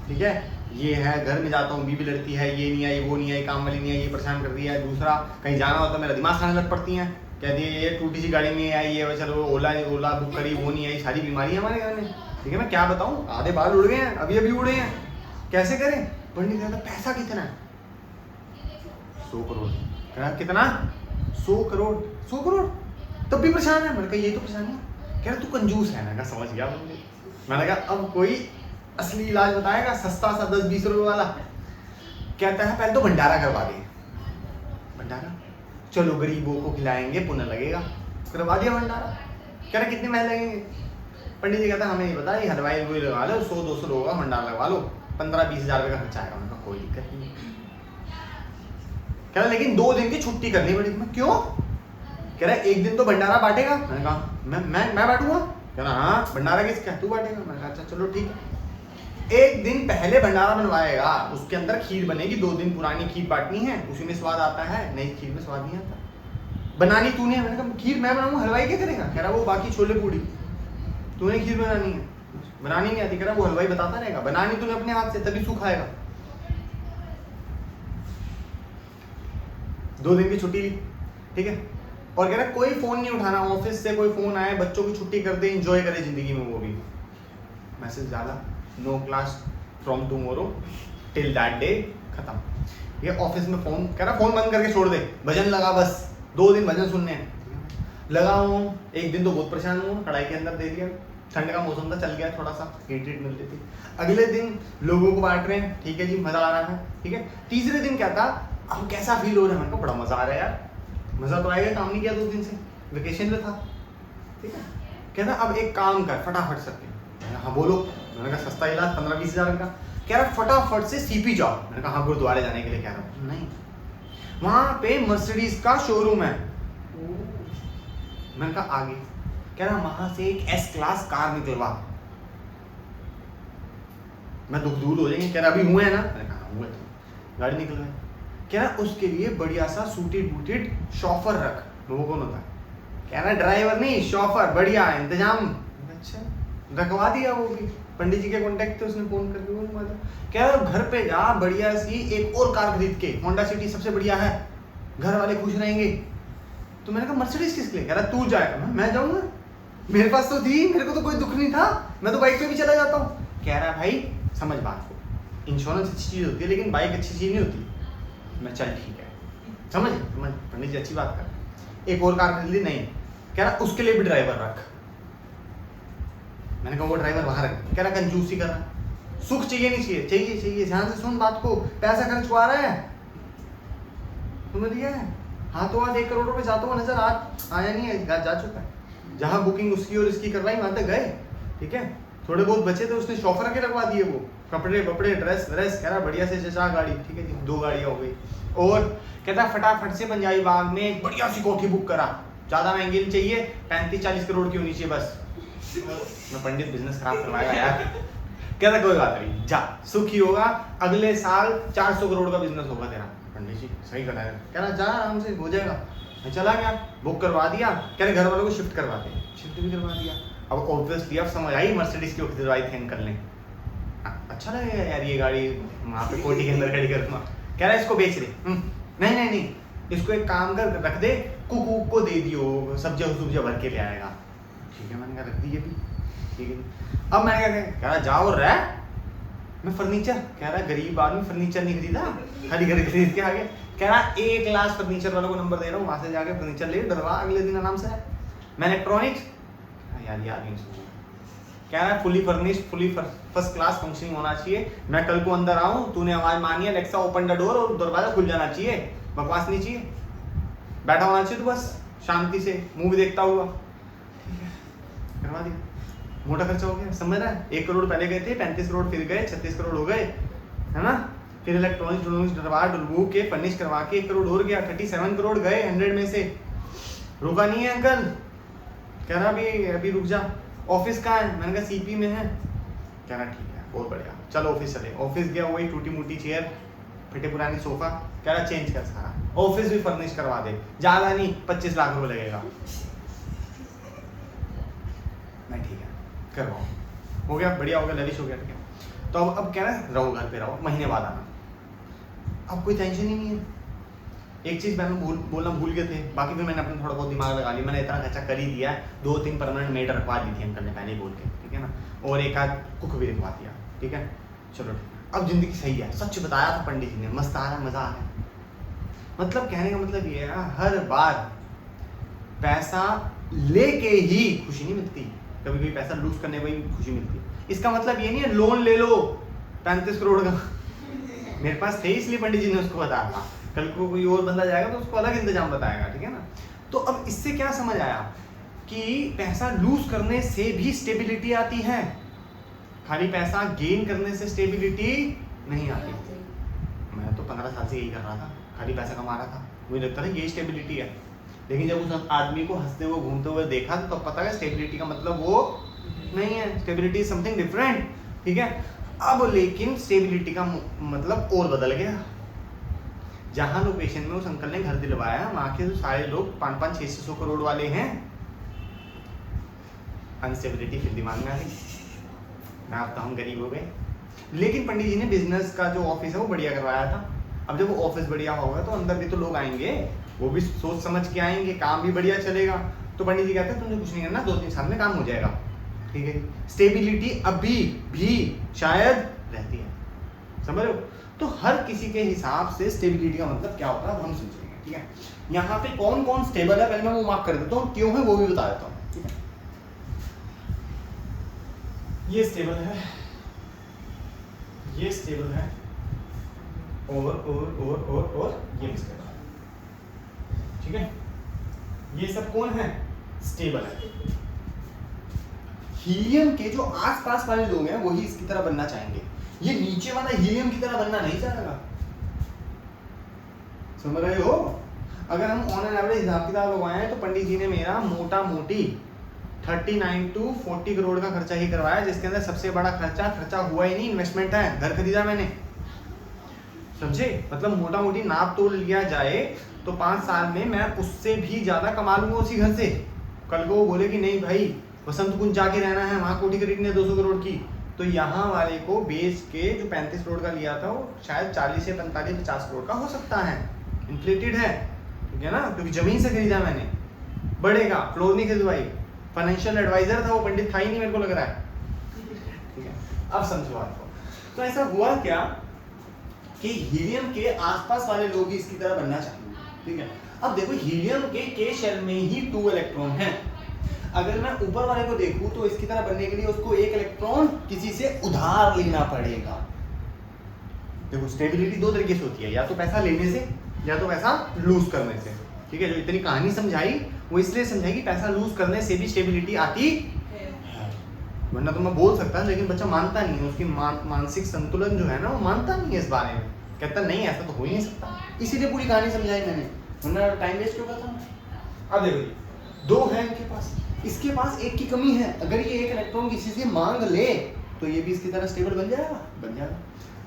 ठीक है, ये है, घर में जाता हूँ बीवी लड़ती है, ये नहीं आई, वो नहीं आई, काम वाली नहीं आई, ये परेशान कर रही है, दूसरा कहीं जाना होता मेरा दिमाग खाने लग पड़ती हैं, कहती है ये टूटी सी गाड़ी में आई है, चलो ओला बुक करी, वो नहीं आई, सारी बीमारी है हमारे घर में, ठीक है, मैं क्या बताऊँ, आधे बाल उड़ गए हैं, अभी उड़े हैं, कैसे करें। पंडित कहता पैसा कितना है, 100 करोड़, कह कितना, 100 करोड़, 100 करोड़, तब भी परेशान है, मैंने कहा ये तो परेशानी है, कह रहा तू कंजूस है, मैंने कहा समझ गया मुझे, मैंने कहा अब कोई असली इलाज बताएगा, सस्ता सा 10-20 रुपए वाला, कहता है पहले तो भंडारा करवा दे, भंडारा चलो गरीबों को खिलाएंगे, पुण्य लगेगा, करवा दिया भंडारा, कह रहा कितने पैसे लगेंगे, पंडित जी कहता हमें नहीं पता, ये हलवाई वो लगा लो, 100-200 लोगों का भंडारा लगवा लो, 15-20 हज़ार रुपये का खर्चा आएगा, मैंने कहा कोई दिक्कत नहीं, कह रहा लेकिन 2 दिन की छुट्टी करनी पड़ेगी, मैं क्यों, कह रहा 1 दिन तो भंडारा बांटेगा, मैंने कहा मैं बांटूंगा, कह रहा हाँ भंडारा किसका, तू बांटेगा, मैंने कहा अच्छा चलो ठीक है। 1 दिन पहले भंडारा बनवाएगा, उसके अंदर खीर बनेगी, 2 दिन पुरानी खीर बांटनी है, उसी में स्वाद आता है, नई खीर में स्वाद नहीं आता, बनानी तूने, मैंने कहा खीर मैं बनाऊंगा, हलवाई क्या करेगा, कह रहा वो बाकी छोले पूड़ी, तूने खीर बनानी है, बनानी नहीं आती, कह रहा वो हलवाई बताता रहेगा, बनानी तूने अपने हाथ से, तभी सुख आएगा। 2 दिन की छुट्टी ली, ठीक है, और कह रहा कोई फोन नहीं उठाना, ऑफिस से कोई फोन आए, बच्चों की छुट्टी कर दे, एंजॉय करे जिंदगी में, वो भी मैसेज डाला, no class from tomorrow till that day, खत्म। ये ऑफिस में फोन, कह रहा फोन बंद करके छोड़ दे, भजन लगा, बस 2 दिन भजन सुनने हैं, लगा हूँ। 1 दिन तो बहुत परेशान हूँ, कढ़ाई के अंदर दे दिया, ठंड का मौसम था, चल गया, थोड़ा सा हीट मिलती थी। अगले दिन लोगों को बांट रहे हैं, ठीक है जी, मजा आ रहा है, ठीक है। तीसरे दिन क्या था, अब कैसा फील हो रहा है? मैंने कहा बड़ा मजा आ रहा है यार, मजा तो आएगा, काम नहीं किया 2 दिन से, वेकेशन पे था, ठीक है। कहना अब एक काम कर फटाफट से, मैंने कहा हाँ बोलो। मैंने कहा सस्ता इलाज 15-20 हज़ार का। कह रहा फटाफट से सीपी जाओ। मैंने कहा हाँ गुरुद्वारे जाने के लिए कह रहा हूँ। नहीं, वहां पे मर्सिडीज का शोरूम है। मैंने कहा आगे। कह रहा वहां से एक S क्लास कार निकलवा, मैं दुख दूर हो जाएंगे। कह रहा अभी हुए हैं ना? मैंने कहा हुए। तो गाड़ी निकल गई। कह रहा उसके लिए बढ़िया सा सूटेड बूटेड शॉफर रख। वो कौन होता है? कह रहा ड्राइवर नहीं शॉफर, बढ़िया इंतजाम। अच्छा रखवा दिया। वो भी पंडित जी के कांटेक्ट थे, उसने फोन करके वो रखवा दिया। कह रहा घर पे जा बढ़िया सी एक और कार खरीद के, होंडा सिटी सबसे बढ़िया है, घर वाले खुश रहेंगे। तो मैंने कहा मर्सिडीज किस लिए? कह रहा तू जाएगा। मैं जाऊंगा, मेरे पास तो थी, मेरे को तो कोई दुख नहीं था, मैं तो बाइक पे भी चला जाता हूँ। कह रहा भाई समझ बात को, इंश्योरेंस अच्छी चीज होती है लेकिन बाइक अच्छी चीज नहीं होती। मैं चल ठीक है, समझ पंडित जी अच्छी बात कर। एक और कार खरीद ली? नहीं। कह रहा उसके लिए भी ड्राइवर रख। मैंने कहा वो ड्राइवर बाहर है। कह रहा कंजूसी कर रहा, सुख चाहिए नहीं चाहिए? चाहिए चाहिए। ध्यान से सुन बात को, पैसा खर्च हुआ रहा है तुमने दिया है, हाथों हाथ 1 करोड़ रुपए जाता हुआ नजर आया नहीं है, जा चुका है। जहां बुकिंग उसकी और इसकी करवाई वहां तक गए, ठीक है। थोड़े बहुत बचे थे, उसने शॉफर के लगवा दिए, वो कपड़े वपड़े ड्रेस व्रेस। कह रहा बढ़िया से चचा गाड़ी, ठीक है जी 2 गाड़ियां हो गई। और कहता फटाफट से पंजाबी बाग में एक बढ़िया सी कोठी बुक करा, ज्यादा महंगी नहीं चाहिए, 35-40 करोड़ की होनी चाहिए बस। मैं पंडित बिजनेस खराब करवाएगा यार। कहता कोई बात नहीं, जा सुखी होगा, अगले साल 400 करोड़ का बिजनेस होगा तेरा। पंडित जी सही कहा है। कह रहा जा आराम से हो जाएगा। मैं चला गया, बुक करवा दिया। कह रहे घर वालों को शिफ्ट करवाते, शिफ्ट भी करवा दिया। अब ऑब्वियसली अब समझ आई मर्सिडीज की खरीदवाई थी अंकल ने। अच्छा लगेगा यार ये गाड़ी वहाँ पे कोठी के अंदर खड़ी करूँगा। कह रहा है इसको बेच रहे। नहीं, इसको एक काम कर रख दे, कुकू को दे दियो, सब्जियां भर के ले आएगा। ठीक है, मैंने कहा रख दी ये भी, ठीक है। अब मैंने कह रहा जाओ रह, मैं फर्नीचर। कह रहा गरीब आदमी फर्नीचर नहीं खरीदा, खाली घर खरीद के आ गए। कह रहा एक क्लास फर्नीचर वालों को नंबर दे रहा हूँ, वहां से जाके फर्नीचर ले डरवा अगले दिन आराम से। मैंने इलेक्ट्रॉनिक्स यार ये आगे कह रहा है fully furnished, fully first class functioning होना चाहिए। मैं कल को अंदर आऊं, तूने आवाज मानी है अलेक्सा ओपन द डोर, और दरवाजा खुल जाना चाहिए, बकवास नहीं चाहिए, बैठा होना चाहिए तू बस शांति से मूवी देखता हुआ। ठीक है, करवा दिया। मोटा खर्चा हो गया, समझ रहा है? 1 करोड़ पहले गए थे, 35 करोड़ फिर गए, 36 करोड़ हो गए, है ना। फिर इलेक्ट्रॉनिक्स डरवा डुलबू के फर्निश करवा के 1 करोड़ और गया, 37 करोड़ गए 100 में से। रुका नहीं है अंकल, कह रहा अभी रुक जा। ऑफिस कहाँ है? मैंने कहा सीपी में है। कह रहा ठीक है बहुत बढ़िया, चलो ऑफिस चले। ऑफिस गया, वही टूटी मुटी चेयर, फटे पुरानी सोफा। कह रहा चेंज कर सारा, ऑफिस भी फर्निश करवा दे, ज्यादा नहीं 25 लाख रुपए लगेगा। नहीं ठीक है करवाओ, हो गया बढ़िया हो गया, ललिश हो गया, ठीक है। तो अब कह रहा है रहो घर पे रहो, महीने बाद आना। अब कोई टेंशन ही नहीं है। एक चीज मैंने बोलना भूल गए थे, बाकी फिर मैंने अपना थोड़ा बहुत दिमाग लगा लिया। मैंने इतना खर्चा कर ही दिया, 2-3 परमानेंट मेड रखवा दी थी अंकल ने पहले ही बोल के, ठीक है ना, और एक आध कुक भी रखवा दिया, ठीक है। चलो अब जिंदगी सही है, सच बताया था पंडित जी ने, मस्त आ रहा है, मजा आ रहा है। मतलब कहने का मतलब ये है, हर बार पैसा लेके ही खुशी नहीं मिलती, कभी कभी पैसा लूज करने पर ही खुशी मिलती है। इसका मतलब ये नहीं है लोन ले लो 35 करोड़ का। मेरे पास थे इसलिए पंडित जी ने उसको बताया था, कल को कोई और बंदा जाएगा तो उसको अलग इंतजाम बताएगा, ठीक है ना। तो अब इससे क्या समझ आया कि पैसा लूज करने से भी स्टेबिलिटी आती है, खाली पैसा गेन करने से स्टेबिलिटी नहीं आती। मैं तो 15 साल से यही कर रहा था, खाली पैसा कमा रहा था, मुझे लगता था यही स्टेबिलिटी है। लेकिन जब उस आदमी को हंसते हुए घूमते हुए देखा तो पता है स्टेबिलिटी का मतलब वो नहीं है, स्टेबिलिटी इज समथिंग डिफरेंट, ठीक है। अब लेकिन स्टेबिलिटी का मतलब और बदल गया। जहां लोकेशन में उस अंकल ने घर दिलवाया, वहां के तो सारे लोग 500-600 करोड़ वाले हैं। अनस्टेबिलिटी फिर दिमाग में आ गई, ना अब तो हम गरीब हो गए। लेकिन पंडित जी ने बिजनेस का जो ऑफिस है वो बढ़िया करवाया था। अब जब वो ऑफिस बढ़िया होगा तो अंदर भी तो लोग आएंगे, वो भी सोच समझ के आएंगे, काम भी बढ़िया चलेगा। तो पंडित जी कहते हैं तुमने कुछ नहीं करना, 2-3 साल में काम हो जाएगा, ठीक है। स्टेबिलिटी अभी भी शायद रहती है, समझ रहे हो। तो हर किसी के हिसाब से स्टेबिलिटी का मतलब क्या होता है हम समझेंगे, ठीक है। यहाँ पे कौन कौन स्टेबल है पहले मैं वो मार्क कर देता हूँ, क्यों है वो भी बता देता हूँ, ठीक है। ये स्टेबल है, ये स्टेबल है, और ये इसके बाद, ठीक है। ये सब कौन है? स्टेबल है। हीलियम के जो आसपास वाले लोग हैं वही इसकी तरह बनना चाहेंगे, ये नीचे वाला हीलियम की तरह बनना नहीं चाहेगा। समझ रहे हो? अगर हम ऑन एन एवरेज हिसाब किताब लगवाए तो पंडित जी ने मेरा मोटा मोटी 39 to 40 करोड़ का खर्चा ही करवाया, जिसके अंदर सबसे बड़ा खर्चा हुआ ही नहीं, इन्वेस्टमेंट है, घर खरीदा मैंने, समझे? मतलब मोटा मोटी नाप तोल लिया जाए तो 5 साल में मैं उससे भी ज्यादा कमा लूंगा उसी घर से। कल को वो बोले कि नहीं भाई वसंत कुंज जाके रहना है, वहां कोठी खरीदनी है 200 करोड़ की, तो यहाँ वाले को बेच के जो 35 करोड़ का लिया था वो शायद 40 से 45-50 करोड़ का हो सकता है। इन्फ्लेटेड है, ठीक है ना, क्योंकि जमीन से खरीदा मैंने, बढ़ेगा, फ्लोर नहीं खरीदवाई, फाइनेंशियल एडवाइजर था वो, पंडित था ही नहीं मेरे को लग रहा है, ठीक है। अब समझो बात को, तो ऐसा हुआ क्या कि हीलियम के आसपास वाले लोग ही इसकी तरह बनना चाहेंगे, ठीक है। अब देखो हीलियम के शेल में ही 2 इलेक्ट्रॉन हैं। अगर मैं ऊपर वाले को देखूं तो इसकी तरह बनने के लिए उसको 1 इलेक्ट्रॉन किसी से उधार लेना पड़ेगा। देखो स्टेबिलिटी 2 तरीके से होती है, या तो पैसा लेने से या तो पैसा लूज करने से, ठीक है। जो इतनी कहानी समझाई वो इसलिए समझाई कि पैसा लूज करने से भी स्टेबिलिटी आती है, वरना तो मैं बोल सकता, लेकिन बच्चा मानता नहीं है, उसकी मानसिक संतुलन जो है ना वो मानता नहीं है इस बारे में, कहता नहीं ऐसा तो हो ही नहीं सकता, इसीलिए पूरी कहानी समझाई मैंने, वरना टाइम वेस्ट क्यों करता हूं। अब देखो 2 है इनके पास, इसके पास 1 की कमी है, अगर ये 1 इलेक्ट्रॉन किसी से मांग ले तो ये भी इसकी तरह स्टेबल बन जाएगा।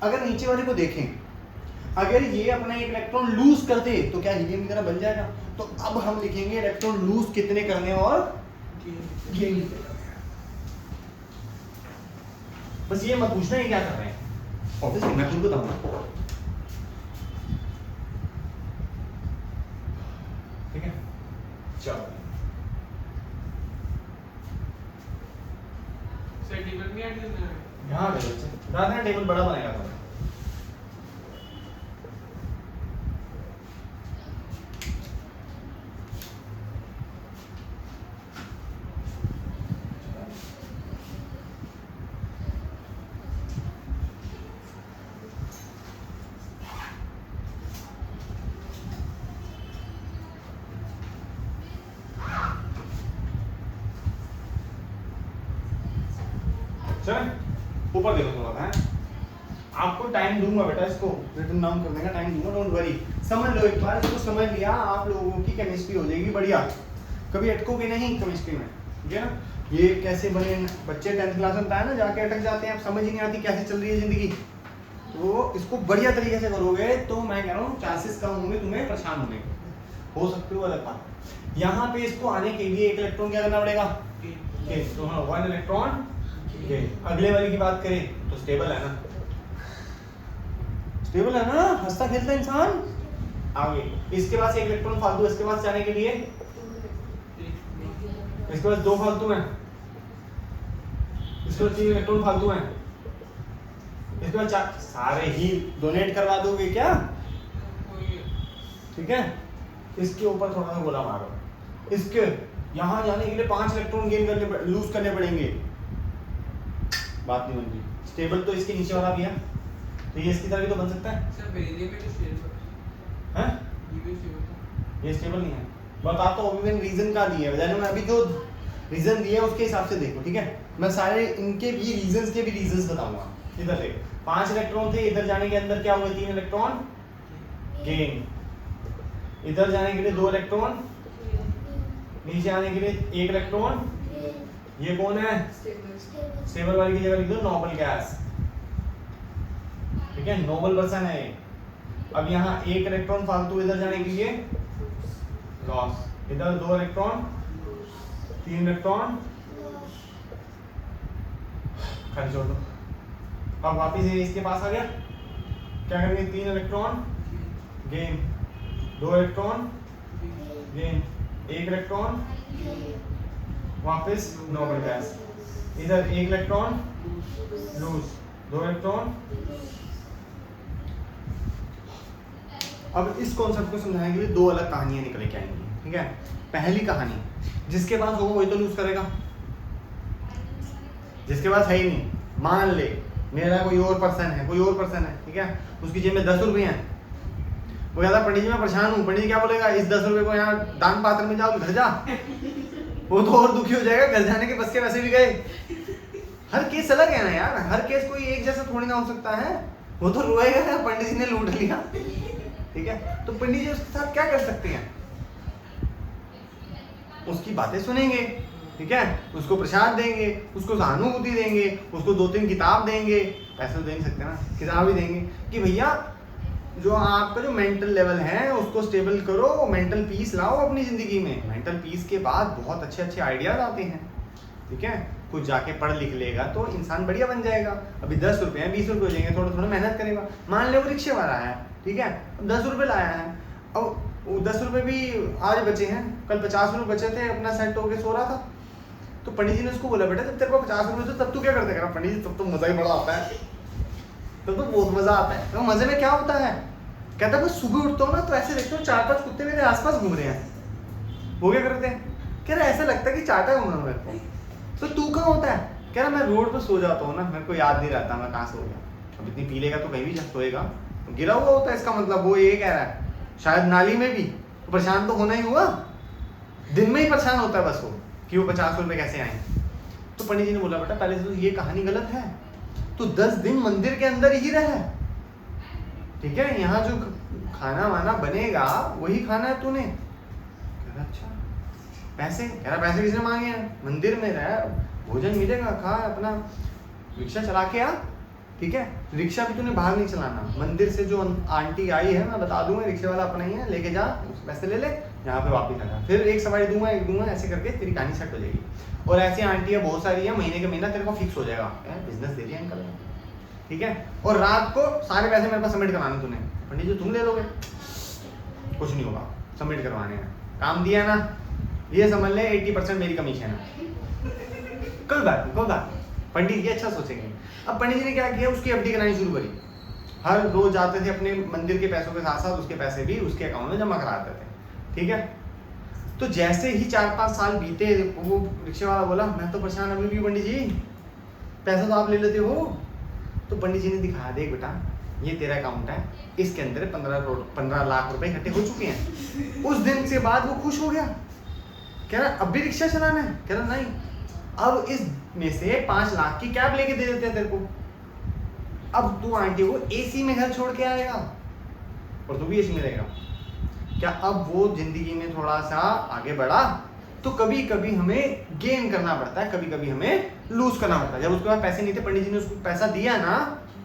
अगर नीचे वाले को देखें, अगर ये अपना 1 इलेक्ट्रॉन लूज कर दे तो क्या हीलियम की तरह बन जाएगा। तो अब हम लिखेंगे इलेक्ट्रॉन लूज कितने करने और गेन कितने करने। बस ये मत पूछना है क्या कर रहे हैं, ऑब्वियसली मैं खुद बताऊंगा, ठीक है। चलो टेबल में ऐड करना है, यहाँ पे बच्चे बता देना, टेबल बड़ा बनेगा तो चल ऊपर देखो थोड़ा सा, आपको टाइम दूंगा बेटा, इसको रिटन डाउन करने का टाइम दूंगा, डोंट वरी। समझ लो एक बार, इसको समझ लिया आप लोगों की केमिस्ट्री हो जाएगी बढ़िया, कभी अटकोगे नहीं केमिस्ट्री में, ठीक है ना। ये कैसे बने बच्चे 10th क्लास में बताया ना, जाके अटक जाते हैं, अब समझ ही नहीं आती कैसे चल रही है जिंदगी, तो इसको बढ़िया तरीके से करोगे तो मैं कह रहा हूँ चांसेस कम होंगे तुम्हें परेशान होने के, हो सकते हो अलग बात। यहाँ पे इसको आने के लिए 1 इलेक्ट्रॉन क्या करना पड़ेगा, तो हाँ 1 इलेक्ट्रॉन। अगले वाली की बात करें तो स्टेबल है ना, स्टेबल है ना, हंसता खेलता इंसान। आगे इसके पास 1 इलेक्ट्रॉन फालतू, इसके पास जाने के लिए इसके पास 2 फालतू हैं, इसके पास 3 इलेक्ट्रॉन फालतू हैं, इसके पास 4, सारे ही डोनेट करवा दोगे क्या, ठीक है। इसके ऊपर थोड़ा सा गोला मारो, इसके यहाँ जाने के लिए 5 इलेक्ट्रॉन गेन करने लूज करने पड़ेंगे, बात नहीं बनती। स्टेबल तो इसके नीचे वाला भी है, तो ये इसकी तरह भी तो बन सकता है, सर बेरिलियम में तो स्टेबल हैं? ये भी स्टेबल ये स्टेबल नहीं है, बताता हूँ मैंने रीजन का दिया है, मैं अभी जो रीजन दिया है उसके हिसाब से देखो, ठीक है। मैं सारे इनके भी रीजंस के भी रीजंस बताऊंगा। इधर देख 5 इलेक्ट्रॉन थे, इधर जाने के अंदर क्या हुए 3 इलेक्ट्रॉन गेन, इधर जाने के लिए 2 इलेक्ट्रॉन, नीचे आने के लिए 1 इलेक्ट्रॉन, ये कौन है, स्टेबल वाली की जगह लिख दो नोबल गैस, ठीक है, नोबल पर्सन है। अब यहाँ 1 इलेक्ट्रॉन फालतू इधर जाने के लिए लॉस, इधर 2 इलेक्ट्रॉन 3 इलेक्ट्रॉन खाली छोड़ दो। अब वापिस ये इसके पास आ गया, क्या करेंगे 3 electron gain, 2 electron gain, 1 electron वापस नोबल गैस, इधर 1 इलेक्ट्रॉन लूज, 2 इलेक्ट्रॉन। अब इस कॉन्सेप्ट को समझाने के लिए 2 अलग कहानियां निकल के आएंगी, ठीक है। पहली कहानी, जिसके पास होगा वही तो लूज करेगा, जिसके पास है ही नहीं, मान ले मेरा कोई और पर्सन है, ठीक है, उसकी जेब में 10 रुपये हैं, वो कहता पंडित जी मैं परेशान हूँ, पंडित जी क्या बोलेगा, इस 10 रुपये को यहाँ दान पात्र में जाओ, घर जा। वो तो और दुखी हो जाएगा, घर जाने के बस के वैसे भी गए। हर केस अलग है ना यार, हर केस कोई एक जैसा थोड़ी ना हो सकता है। वो तो रोएगा ना पंडित जी ने लूट लिया, ठीक है। तो पंडित जी उसके साथ क्या कर सकते हैं, उसकी बातें सुनेंगे, ठीक है, उसको प्रसाद देंगे, उसको सहानुभूति देंगे, उसको 2-3 किताब देंगे, पैसे तो दे नहीं सकते ना, किताब ही देंगे कि भैया जो आपका जो मेंटल लेवल है उसको स्टेबल करो, मेंटल पीस लाओ अपनी ज़िंदगी में। मेंटल पीस के बाद बहुत अच्छे अच्छे आइडियाज आते हैं, ठीक है। कुछ जाके पढ़ लिख लेगा तो इंसान बढ़िया बन जाएगा। अभी 10 रुपये हैं, 20 रुपये हो जाएंगे, थोड़ा थोड़ा मेहनत करेगा। मान लो वो रिक्शे वाला है, ठीक है, 10 रुपये लाया है, अब वो 10 रुपये भी आज बचे हैं, कल 50 रुपये बचे थे, अपना सेट होके सो रहा था। तो पंडित जी ने उसको बोला बेटा जब तेरे को 50 रुपये तो तब तू क्या करते हैं? पंडित जी तब तो मज़ा ही बड़ा आता है, तब तो बहुत मज़ा आता है। तो मज़े में क्या होता है, कहता है मैं सुबह उठता हूँ ना तो ऐसे देखता हूँ 4-5 कुत्ते मेरे आसपास घूम रहे हैं। वो क्या करते हैं, कह रहा ऐसा लगता है कि चाटा घूम रहा हूँ मेरे को। तो तू कहाँ होता है, कह रहा मैं रोड पर सो जाता हूँ ना, मेरे को याद नहीं रहता मैं कहाँ सो गया। अब इतनी पी लेगा तो कहीं भी सोएगा, गिरा हुआ होता है, इसका मतलब वो ये कह रहा है शायद नाली में भी परेशान तो होना ही हुआ, दिन में ही परेशान होता है बस वो कि वो 50 रुपये कैसे आए। तो पंडित जी ने बोला बेटा पहले से तो ये कहानी गलत है, तो 10 दिन मंदिर के अंदर ही रह, ठीक है, यहाँ जो खाना वाना बनेगा वही खाना है तूने। कह रहा अच्छा पैसे, कह रहा पैसे किसने मांगे हैं, मंदिर में रह, भोजन मिलेगा, खा, अपना रिक्शा चला के आ, ठीक है। रिक्शा भी तूने बाहर नहीं चलाना, मंदिर से जो आंटी आई है मैं बता दूंगा, रिक्शे वाला अपना ही है, लेके जा, पैसे ले ले, यहाँ पे वापस आ जा, फिर एक सवारी दूंगा, एक दूंगा, ऐसे करके तेरी कहानी सेट हो जाएगी। और ऐसी आंटियाँ बहुत सारी है, महीने के महीना तेरे को फिक्स हो जाएगा, बिजनेस दे दिया अंकल, ठीक है। और रात को सारे पैसे मेरे पास सबमिट करवाने तूने, पंडित जी तुम ले लोगे, कुछ नहीं होगा, सबमिट करवाने हैं, काम दिया ना, ये समझ ले 80% मेरी कमीशन है। कोई बात, पंडित जी अच्छा सोचेंगे। अब पंडित जी ने क्या किया, उसकी एफडी करानी शुरू करी, हर रोज जाते थे अपने मंदिर के पैसों के साथ साथ उसके पैसे भी उसके अकाउंट में जमा कराते थे, ठीक है। तो जैसे ही 4-5 साल बीते, वो रिक्शे वाला बोला मैं तो परेशान अभी भी पंडित जी, पैसा तो आप ले लेते हो। तो पंडित जी ने दिखाया देख बेटा ये तेरा अकाउंट है, इसके अंदर 15 लाख रुपए इकट्ठे हो चुके हैं। उस दिन से बाद वो खुश हो गया, कह रहा अब भी रिक्शा चलाना है, कह रहा नहीं, अब इस में से 5 लाख की कैब लेके दे देते हैं तेरे को, अब तू आंटी को एसी में घर छोड़ के आएगा और तू भी एसी में रहेगा। क्या अब वो जिंदगी में थोड़ा सा आगे बढ़ा। तो कभी कभी हमें गेन करना पड़ता है, कभी कभी हमें लूज करना पड़ता है। जब उसके पास पैसे नहीं थे, पंडित जी ने उसको पैसा दिया ना,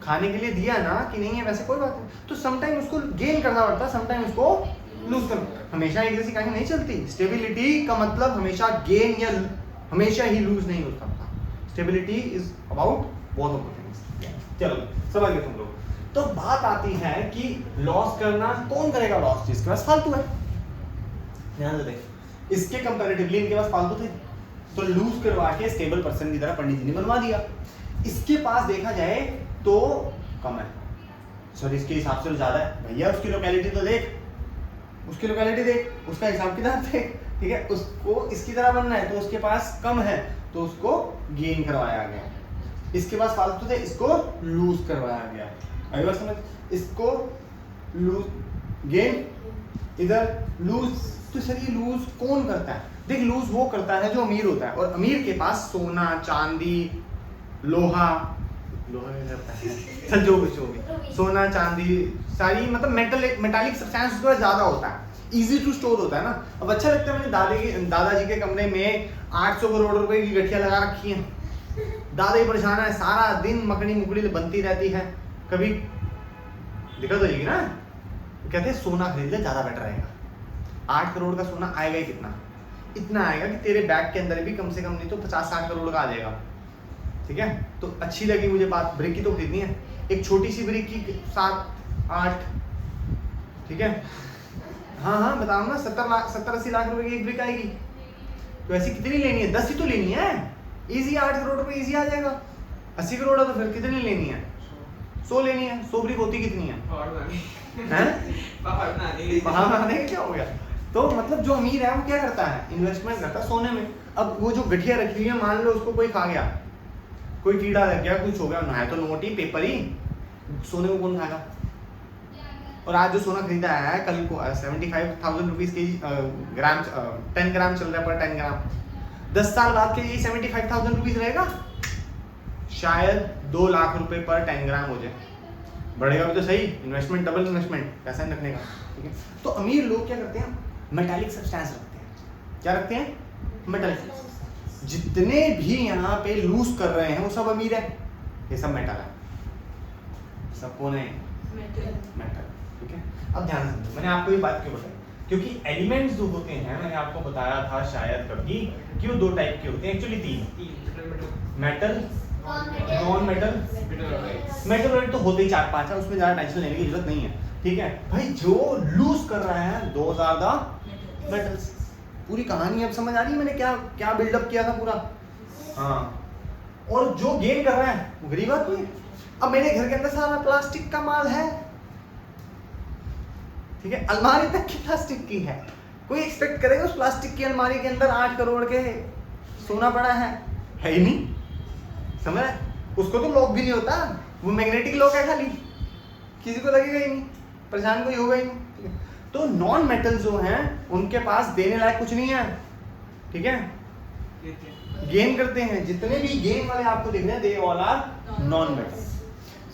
खाने के लिए दिया ना कि नहीं है वैसे कोई बात नहीं, तो समटाइम उसको गेन करना पड़ता है, समटाइम उसको लूज करना। हमेशा एक जैसी कहानी नहीं चलती। स्टेबिलिटी का मतलब हमेशा गेन या हमेशा ही लूज नहीं हो सकता। Stability is about both of the things. चलो समझ गए तुम लोग। तो बात आती है कि लॉस करना कौन करेगा, लॉस जिसके पास फालतू है। ध्यान से देख, इसके कंपैरेटिवली इनके पास फालतू थे तो लूज करवा के स्टेबल पर्सन की तरह पंडित जी ने बनवा दिया। इसके पास देखा जाए तो कम है, सॉरी इसके हिसाब से तो ज्यादा है। भैया उसकी लोकेलिटी तो देख, उसकी लोकेलिटी देख, उसका हिसाब किताब देख, ठीक है। उसको इसकी तरह बनना है तो उसके पास कम है तो उसको गेन करवाया गया। इसके पास फालतू थे, इसको लूज करवाया गया। आई बात समझ? इसको लूज गेन, इधर लूज। तो सर ये लूज कौन करता है? देख लूज वो करता है जो अमीर होता है, और अमीर के पास सोना चांदी लोहा क्या करता है सर जो भी सोना चांदी सारी मतलब मेटालिक सब्सटेंस उसके पास ज्यादा होता है, इजी टू स्टोर होता है ना। अब अच्छा लगता है, मैंने दादाजी के कमरे में 800 करोड़ रुपए की गठिया लगा रखी है। दादा ही परेशान है, सारा दिन मकड़ी मुकड़ी बनती रहती है, कभी दिक्कत हो जाएगी ना। कहते हैं सोना खरीद ले ज्यादा बेटर रहेगा। 8 करोड़ का सोना आएगा ही कितना? इतना आएगा कि तेरे बैग के अंदर भी कम से कम नहीं तो 50-60 करोड़ का आ जाएगा, ठीक है। तो अच्छी लगी मुझे बात, ब्रिक की तो खरीदनी है। एक छोटी सी ब्रिक की 7-8, ठीक है। हाँ बताओ ना, 70-80 लाख रुपए की एक ब्रिक आएगी। तो ऐसी कितनी लेनी है? 10 ही तो लेनी है, इजी 8 करोड़ रुपए इजी आ जाएगा। 80 करोड़ है तो फिर कितनी लेनी है? 100 लेनी है। 100 ब्रिक होती कितनी है? पहाड़ बनाने का क्या हो गया? तो मतलब जो अमीर है वो क्या करता है? इन्वेस्टमेंट करता है सोने में। अब वो जो गठिया रखी हुई है, मान लो उसको कोई खा गया कोई कीड़ा लग गया, कुछ हो गया, ना है तो नोट ही, पेपर ही, सोने को कौन खाएगा? और आज जो सोना खरीदा है कल को 75,000 रुपीज के ग्राम, 10 ग्राम चल रहा है पर 10 ग्राम, 10 साल बाद के ये 75,000 रुपीज रहेगा, शायद 2 लाख रुपए पर 10 ग्राम हो जाए। बढ़ेगा भी तो सही, इन्वेस्टमेंट, डबल इन्वेस्टमेंट, पैसा नहीं रखने का, ठीक है। तो अमीर लोग क्या करते हैं, मेटालिक सब्सटेंस रखते हैं। क्या रखते हैं? मेटालिक। जितने भी यहाँ पे लूज कर रहे हैं वो सब अमीर है, ये सब मेटल है, सब कौन है? मेटल, ठीक है। अब ध्यान से समझो, मैंने आपको ये बात क्यों बताई, क्योंकि एलिमेंट्स जो होते हैं, मैंने आपको बताया था शायद कभी कि वो 2 टाइप के होते हैं, actually 3, metal, non metal, metal तो होते ही 4-5 है, उसमें ज़्यादा टेंशन लेने की जरूरत नहीं है, ठीक है भाई। जो लूज कर रहा है दो ज़्यादा मेटल्स। पूरी कहानी अब समझ आ रही है मैंने क्या क्या बिल्डअप किया था पूरा, हाँ। और जो गेन कर रहा है वो गरीब आदमी है। अब मेरे घर के अंदर सारा प्लास्टिक का माल है, ठीक है, अलमारी तक की प्लास्टिक की है। कोई एक्सपेक्ट करेगा उस प्लास्टिक की अलमारी के अंदर 8 करोड़ के सोना पड़ा है ही नहीं, समझ रहे? उसको तो लॉक भी नहीं होता, वो मैग्नेटिक लॉक है खाली, किसी को लगेगा ही नहीं, परेशान कोई होगा ही नहीं, ठीक है। तो नॉन मेटल जो हैं उनके पास देने लायक कुछ नहीं है, ठीक है, गेन करते हैं। जितने भी गेन वाले आपको दिख रहे हैं they all are non metal.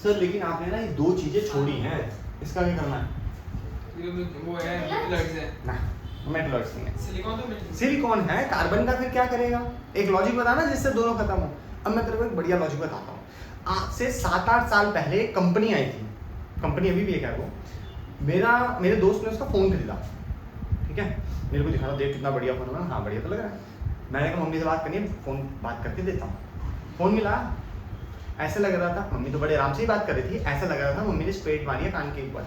Sir लेकिन आपने ना ये 2 चीजें छोड़ी हैं, इसका क्या करना है? वो है मेटलॉइड्स है ना, मेटलॉइड्स नहीं है, सिलिकॉन तो मेटल, सिलिकॉन है। कार्बन का फिर क्या करेगा? एक लॉजिक बताना जिससे दोनों खत्म हो। अब मैं तेरे को एक बढ़िया लॉजिक बताता हूँ। आज से 7-8 साल पहले एक कंपनी आई थी, कंपनी अभी भी एक है वो, मेरे दोस्त ने उसका फ़ोन खरीदा, ठीक है, मेरे को दिखा, देख कितना बढ़िया फ़ोन है, हाँ बढ़िया तो लग रहा है। मैंने कहा मम्मी से बात करनी है, फ़ोन बात करके देता हूँ। फ़ोन मिला, ऐसे लग रहा था, मम्मी तो बड़े आराम से ही बात कर रही थी, ऐसा लग रहा था मम्मी ने स्ट्रेट मारी है कान के ऊपर।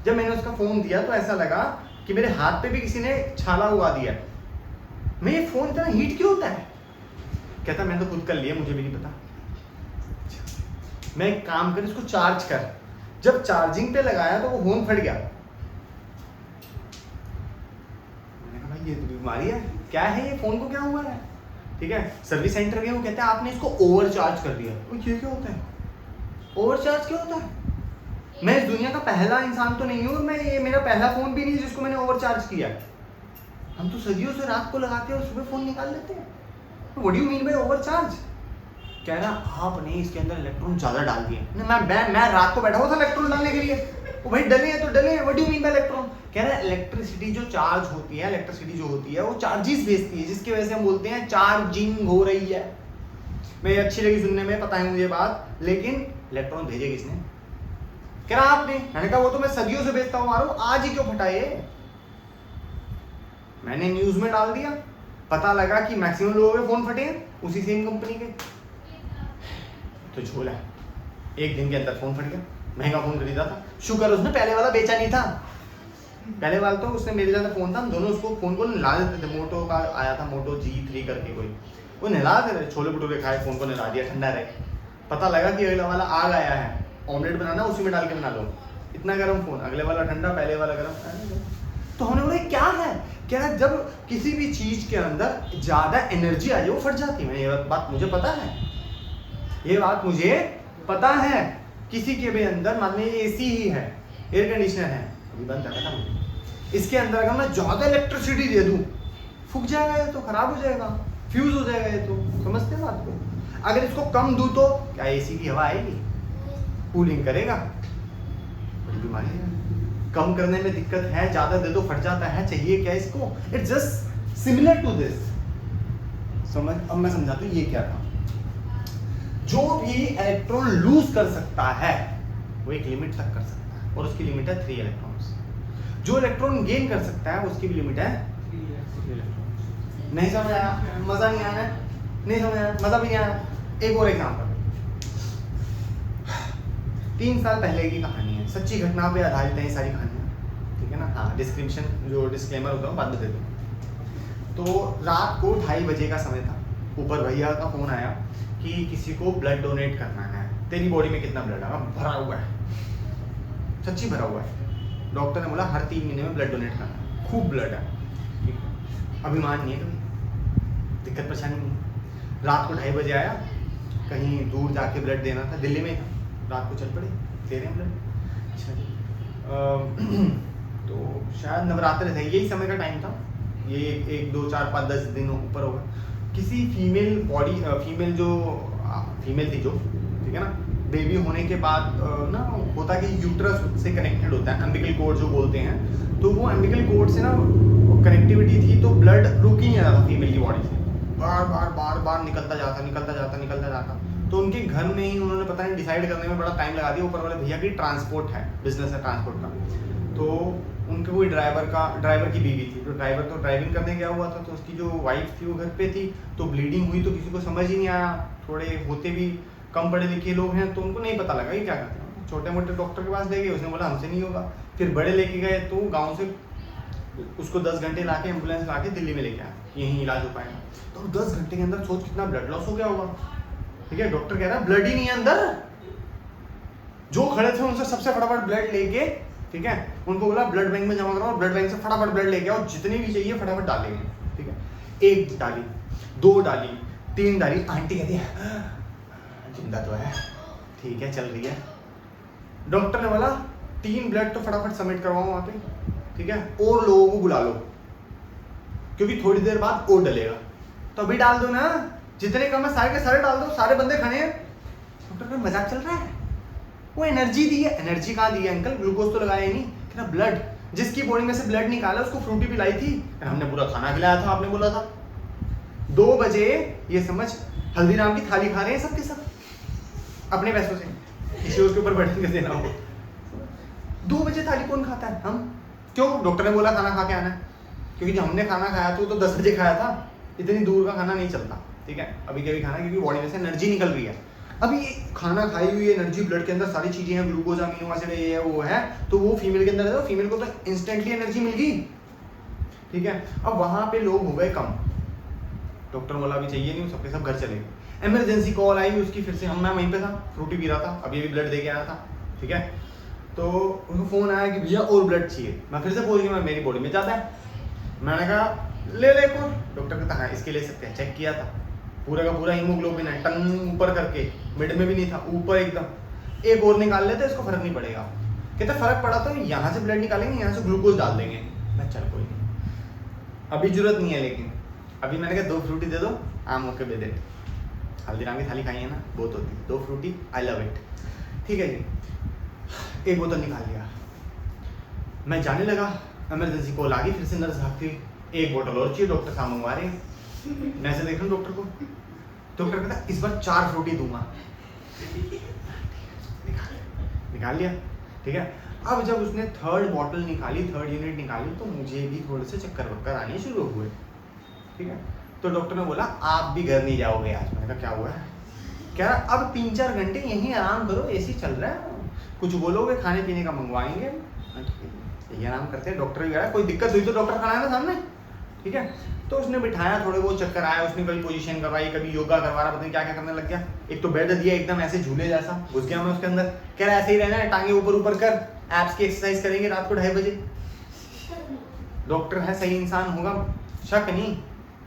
जब मैंने उसका फ़ोन दिया तो ऐसा लगा कि मेरे हाथ पे भी किसी ने छाला उगा दिया। मैं ये फ़ोन इतना हीट क्यों होता है? कहता मैंने तो खुद कर लिया, मुझे भी नहीं पता। मैं एक काम कर, इसको चार्ज कर। जब चार्जिंग पे लगाया तो वो फोन फट गया। मैंने कहा भाई ये तो बीमारी है, क्या है ये, फोन को क्या हुआ है, ठीक है। सर्विस सेंटर गए, वो कहते हैं आपने इसको ओवर चार्ज कर दिया। तो ये क्या होता है, ओवर चार्ज क्या होता है? मैं इस दुनिया का पहला इंसान तो नहीं हूँ, मैं ये मेरा पहला फोन भी नहीं जिसको मैंने ओवर चार्ज किया। हम तो सदियों से रात को लगाते हैं और सुबह फोन निकाल लेते हैं। What do you mean by over charge? कह रहा आपने इसके अंदर इलेक्ट्रॉन ज्यादा डाल दिए। मैं रात को बैठा हुआ था इलेक्ट्रॉन डालने के लिए, वो भाई डले हैं तो डले हैं। What do you mean by electron? कह रहा है इलेक्ट्रिसिटी जो चार्ज होती है, इलेक्ट्रिसिटी जो होती है वो चार्जेस भेजती है, जिसकी वजह से हम बोलते हैं चार्जिंग हो रही है। मैं अच्छी लगी सुनने में, पता है मुझे बात, लेकिन इलेक्ट्रॉन भेजे किसने? कह रहा आपने। मैंने कहा वो तो मैं सदियों से भेजता हूँ, मारो आज ही क्यों फटा ये? मैंने न्यूज में डाल दिया, पता लगा कि मैक्सिमम लोगों के फोन फटे हैं उसी सेम कंपनी के। तो झोला है, एक दिन के अंदर फोन फट गया। महंगा फोन खरीदा था, शुक्र उसने पहले वाला बेचा नहीं था। पहले वाला तो उसने मेरे ज्यादा फोन था, हम दोनों उसको फोन को नहला देते थे। मोटो का आया था, मोटो G3 करके कोई, वो नहला देते थे, छोले भटूरे खाए, फोन को नहला दिया, ठंडा रहे। पता लगा कि अगला वाला आग आया है, ऑमलेट बनाना उसी में डाल के बना लो। इतना गर्म फोन, अगले वाला ठंडा, पहले वाला गर्म। तो हमने बोला क्या है? क्या जब किसी भी चीज के अंदर ज्यादा एनर्जी आ जाए वो फट जाती है। ये बात मुझे पता है, ये बात मुझे पता है। किसी के भी अंदर, मान लीजिए एसी ही है, एयर कंडीशनर है, अभी बंद रखा था, इसके अंदर अगर मैं ज्यादा इलेक्ट्रिसिटी दे दूं, फूक जाएगा ये तो, खराब हो जाएगा, फ्यूज हो जाएगा ये तो। समझते हैं बात को? अगर इसको कम दूं तो क्या एसी की हवा आएगी, कूलिंग करेगा, बड़ी बीमारी है। कम करने में दिक्कत है, ज्यादा दे दो फट जाता है, चाहिए क्या इसको? It's just similar to this. समझ? अब मैं समझाता हूँ ये क्या था। जो भी इलेक्ट्रॉन लूज कर सकता है वो एक लिमिट तक कर सकता है, और उसकी लिमिट है 3 इलेक्ट्रॉन्स। जो इलेक्ट्रॉन गेन कर सकता है उसकी भी लिमिट है 3 इलेक्ट्रॉन्स। नहीं समझ आया? मजा नहीं आया? नहीं समझ आया? मजा भी नहीं आया? एक और एग्जांपल, 3 साल पहले की कहानी है, सच्ची घटना पे आधारित है ये सारी कहानियाँ, ठीक है ना। हाँ, डिस्क्रिप्शन जो डिस्क्लेमर होता है बाद में दे दूँ। तो रात को 2:30 बजे का समय था, ऊपर भैया का फोन आया कि किसी को ब्लड डोनेट करना है। तेरी बॉडी में कितना ब्लड है? भरा हुआ है, सच्ची भरा हुआ है। डॉक्टर ने बोला हर 3 महीने में ब्लड डोनेट करना है, खूब ब्लड है, ठीक है। अभिमान नहीं है कभी, दिक्कत परेशानी नहीं। रात को 2:30 बजे आया, कहीं दूर जाके ब्लड देना था, दिल्ली में था, रात को चल पड़े, दे रहे हैं ब्लड। अच्छा जी। तो शायद नवरात्र थे, यही समय का टाइम था, ये 1 2 4 5 10 दिन ऊपर होगा। किसी फीमेल बॉडी, फीमेल जो फीमेल थी जो, ठीक है ना, बेबी होने के बाद ना होता कि यूट्रस से कनेक्टेड होता है, अम्बिकल कोड जो बोलते हैं, तो वो अम्बिकल कोड से ना कनेक्टिविटी थी, तो ब्लड रुक ही नहीं रहा था फीमेल की बॉडी से, बार बार निकलता जाता। तो उनके घर में ही उन्होंने पता नहीं डिसाइड करने में बड़ा टाइम लगा दिया, ऊपर वाले भैया की ट्रांसपोर्ट है, बिजनेस है ट्रांसपोर्ट का, तो उनके कोई ड्राइवर की बीवी थी, तो ड्राइवर तो ड्राइविंग करने गया हुआ था, तो उसकी जो वाइफ थी वो घर पे थी, तो ब्लीडिंग हुई, तो किसी को समझ ही नहीं आया, थोड़े होते भी कम पढ़े लिखे लोग हैं तो उनको नहीं पता लगा कि क्या करते हैं, छोटे मोटे डॉक्टर के पास ले गए, उसने बोला हमसे नहीं होगा, फिर बड़े लेके गए तो गाँव से उसको 10 घंटे लाके एम्बुलेंस लाके दिल्ली में लेके आए, यहीं इलाज हो पाएगा। तो 10 घंटे के अंदर सोच कितना ब्लड लॉस हो गया होगा, ठीक है। डॉक्टर कह रहा है ब्लड ही नहीं है अंदर, जो खड़े थे उनसे सबसे फटाफट ब्लड लेके, ठीक है, उनको बोला ब्लड बैंक में जमा कराओ, ब्लड बैंक से फटाफट ब्लड लेके आओ, जितनी भी चाहिए फटाफट डालेंगे, ठीक है। 1 डाली, 2 डाली, 3 डाली, आंटी कहती है जिंदा तो है, ठीक है चल रही है। डॉक्टर ने बोला 3 ब्लड तो फटाफट सबमिट करवाओ वहां पे, ठीक है, और लोगों को बुला लो क्योंकि थोड़ी देर बाद और डलेगा, तो अभी डाल दो ना, जितने कम है सारे के सारे डाल दो, सारे बंदे खड़े हैं। डॉक्टर का मजाक चल रहा है, वो एनर्जी दी है, एनर्जी कहाँ दी है अंकल, ग्लूकोज तो लगाया ही नहीं, कहना ब्लड, जिसकी बॉडी में से ब्लड निकाला उसको फ्रूटी पिलाई थी, हमने पूरा खाना खिलाया था, आपने बोला था 2 बजे, ये समझ हल्दीराम की थाली खा रहे हैं सबके सब अपने पैसों से, किसी और के ऊपर बर्डन कर देना हो। 2 बजे थाली कौन खाता है, हम क्यों, डॉक्टर ने बोला खाना खा के आना है, क्योंकि जब हमने खाना खाया तो 10 बजे खाया था, इतनी दूर का खाना नहीं चलता, ठीक है, अभी कभी खाना, क्योंकि बॉडी में से एनर्जी निकल रही है, अभी खाना खाई हुई एनर्जी, ब्लड के अंदर सारी चीजें हैं, ग्लूकोज अमीनो एसिड ये है वो है, तो वो फीमेल के अंदर है, तो फीमेल को तो इंस्टेंटली एनर्जी मिल गई, ठीक है। अब वहां पे लोग हो गए कम, डॉक्टर बोला अभी चाहिए नहीं, सबके सब घर चले गए। इमरजेंसी कॉल आई उसकी, फिर से मैं वहीं पे था, फ्रूटी पी रहा था, अभी ब्लड दे के आया था, ठीक है, तो उनको फोन आया कि भैया और ब्लड चाहिए, मैं फिर से बोल गया मेरी बॉडी में ज़्यादा है, मैंने कहा ले ले को, डॉक्टर कहता हाँ इसके ले सकते हैं, चेक किया था, पूरा का पूरा हीमोग्लोबिन है, टन ऊपर करके, मिड में भी नहीं था, ऊपर एकदम, एक और निकाल लेते इसको फर्क नहीं पड़ेगा, कहते फर्क पड़ा तो यहाँ से ब्लड निकालेंगे, यहाँ से ग्लूकोज डाल देंगे, मैं चल कोई नहीं, अभी जरूरत नहीं है, लेकिन अभी मैंने कहा 2 फ्रूटी दे दो, आम ओके दे दे, हल्दीराम की थाली खाई है ना, बहुत होती, 2 फ्रूटी, आई लव इट, ठीक है जी। 1 बोतल निकाल लिया, मैं जाने लगा, इमरजेंसी कॉल आ गई, फिर से नर्स भागती, 1 बोतल और चाहिए, डॉक्टर साहब मंगवा रहे हैं, मैं ऐसे देख रहा हूँ डॉक्टर को, डॉक्टर कहता इस बार 4 फ्रूटी दूंगा, निकाल लिया, ठीक है। अब जब उसने 3rd बॉटल निकाली, 3rd यूनिट निकाली, तो मुझे भी थोड़े से चक्कर वक्कर आने शुरू हुए, ठीक है। तो डॉक्टर ने बोला आप भी घर नहीं जाओगे आज, मैंने कहा क्या हुआ है, कह रहा अब 3-4 घंटे यहीं आराम करो, एसी चल रहा है, कुछ बोलोगे खाने पीने का मंगवाएंगे, यही आराम करते हैं, डॉक्टर भी कह रहा कोई दिक्कत हुई तो डॉक्टर खड़ा है ना सामने, ठीक है। तो उसने बिठाया, थोड़े बहुत चक्कर आया, उसने कभी पोजीशन करवाई, कभी योगा करवा रहा, पता नहीं क्या क्या करने लग गया, एक तो बेड दिया एकदम ऐसे झूले जैसा, घुस गया मैं उसके अंदर, कह रहा ऐसे ही रहना है, टांगे ऊपर ऊपर कर, एब्स की एक्सरसाइज करेंगे रात को 2:30 बजे, डॉक्टर है सही इंसान होगा, शक नहीं,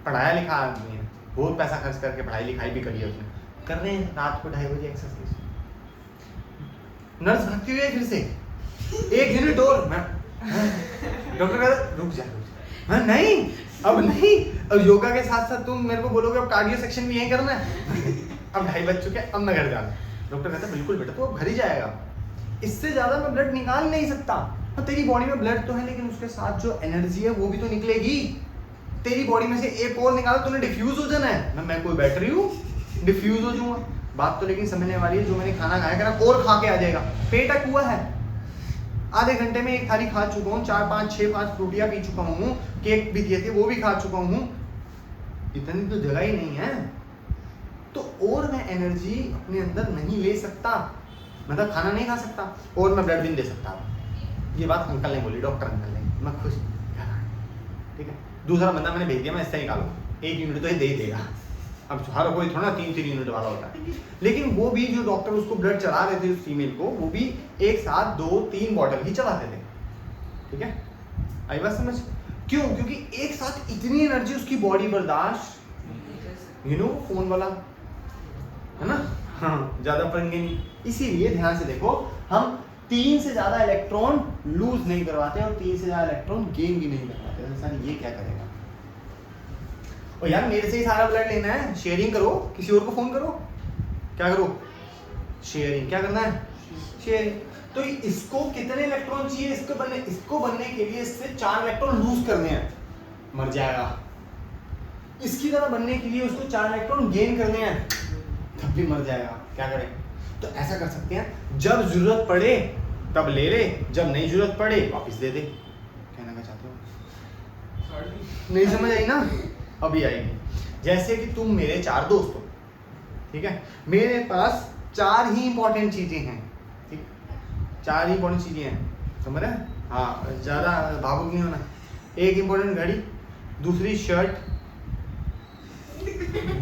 पढ़ाया लिखा आदमी है, बहुत पैसा खर्च करके पढ़ाई लिखाई भी करी है उसने, कर रहे हैं रात को 2:30 बजे एक्सरसाइज। नर्स भागती हुई है फिर से, 1 यूनिट और, मैं डॉक्टर कहता रुक जा, हाँ नहीं अब नहीं, अब योगा के साथ साथ तुम मेरे को बोलोगे अब कार्डियो सेक्शन भी यही करना है, अब 2:30 बज चुके, अब मैं घर जाना, डॉक्टर कहता बिल्कुल बेटा तो अब घर ही जाएगा, इससे ज्यादा मैं ब्लड निकाल नहीं सकता, तो तेरी बॉडी में ब्लड तो है लेकिन उसके साथ जो एनर्जी है वो भी तो निकलेगी, तेरी बॉडी में से एक और निकाला, तूने डिफ्यूज हो जाना है, मैं कोई बैटरी हूँ डिफ्यूज हो जाऊंगा, बात तो लेकिन समझने वाली है, जो मैंने खाना खाया करा और खा के आ जाएगा, पेट अक हुआ है, आधे घंटे में 1 थाली खा चुका हूँ, 4 5 6 5 फ्रूटियां पी चुका हूँ, केक भी दिए थे वो भी खा चुका हूँ, इतनी तो जगह ही नहीं है, तो और मैं एनर्जी अपने अंदर नहीं ले सकता, मतलब खाना नहीं खा सकता, और मैं ब्लड भी नहीं दे सकता। ये बात अंकल ने बोली, डॉक्टर अंकल ने, मैं खुश, ठीक है। दूसरा बंदा मैंने भेज दिया, मैं इससे निकालू, 1 यूनिट तो ये दे ही देगा, अब हर कोई थोड़ा 3-3 यूनिट वाला होता है, लेकिन वो भी जो डॉक्टर उसको ब्लड चला रहे थे उस फीमेल को, वो भी एक साथ 2-3 बॉटल ही चलाते थे, ठीक है, आई बात समझ, क्यों, क्योंकि एक साथ इतनी एनर्जी उसकी बॉडी बर्दाश्त, फोन वाला है ना? हाँ, ज्यादा पढ़ेंगे नहीं, इसीलिए ध्यान से देखो, हम 3 से ज्यादा इलेक्ट्रॉन लूज नहीं करवाते और 3 से ज्यादा इलेक्ट्रॉन गेन भी नहीं करवाते। तो सर ये क्या करेगा? और यार मेरे से ही सारा ब्लड लेना है, शेयरिंग करो, किसी और को फोन करो, क्या करो? शेयरिंग। क्या करना है? शेयरिंग। तो इसको कितने इलेक्ट्रॉन चाहिए? इसको बनने के लिए इससे 4 इलेक्ट्रॉन लूज करने हैं, मर जाएगा। इसकी तरह बनने के लिए उसको 4 इलेक्ट्रॉन गेन करने हैं, तब भी मर जाएगा। क्या करें? तो ऐसा कर सकते हैं, जब जरूरत पड़े तब ले ले, जब नहीं जरूरत पड़े वापस दे दे। कहना क्या चाहते हो? नहीं समझ आई ना? अभी आएगी। जैसे कि तुम मेरे 4 दोस्त हो, ठीक है, मेरे पास 4 ही इंपॉर्टेंट चीजें हैं, ठीक, 4 ही इंपॉर्टेंट चीजें हैं, समझ रहे हैं? हाँ, ज्यादा भावुक नहीं होना। एक इंपॉर्टेंट घड़ी, दूसरी शर्ट,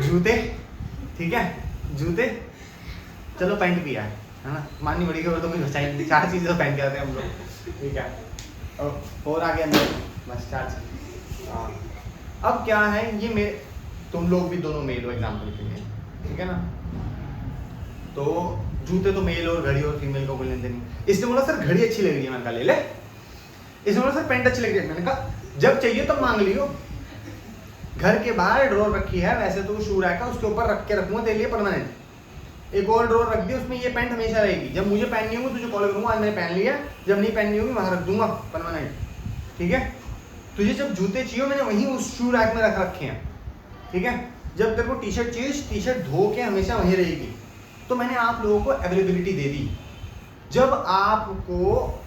जूते, ठीक है, जूते, चलो पैंट भी है ना, माननी पड़ेगी, और तो कोई बचाई 4 चीजें तो पहन के आते हैं हम लोग, ठीक है। और आगे अंदर बस 4 चीजें। हाँ, अब क्या है, ये मेरे, तुम लोग भी दोनों मेल हो एग्जाम्पल के लिए, ठीक है ना? तो जूते तो मेल और घड़ी और फीमेल को कोई लेने नहीं। इसने बोला सर घड़ी अच्छी लग रही है, मैंने कहा ले ले। इसने बोला सर पैंट अच्छी लग रही है, मैंने कहा जब चाहिए तब मांग लियो। घर के बाहर ड्रॉर रखी है, वैसे तो शू रैक है, उसके ऊपर रख के रखूंगा तेरे लिए परमानेंट। एक और ड्रॉर रख दी, उसमें ये पैंट हमेशा रहेगी, जब मुझे पहननी होगी तुझे कॉल करूंगा, आज मैंने पहन लिया, जब नहीं पहननी होगी वहां रख दूंगा परमानेंट, ठीक है? तुझे जब जूते चाहिए मैंने वहीं उस शू रैक में रख रखे हैं, ठीक है? जब तेरे को टी शर्ट चाहिए, टी शर्ट धो के हमेशा वहीं रहेगी। तो मैंने आप लोगों को अवेलेबिलिटी दे दी। जब आपको,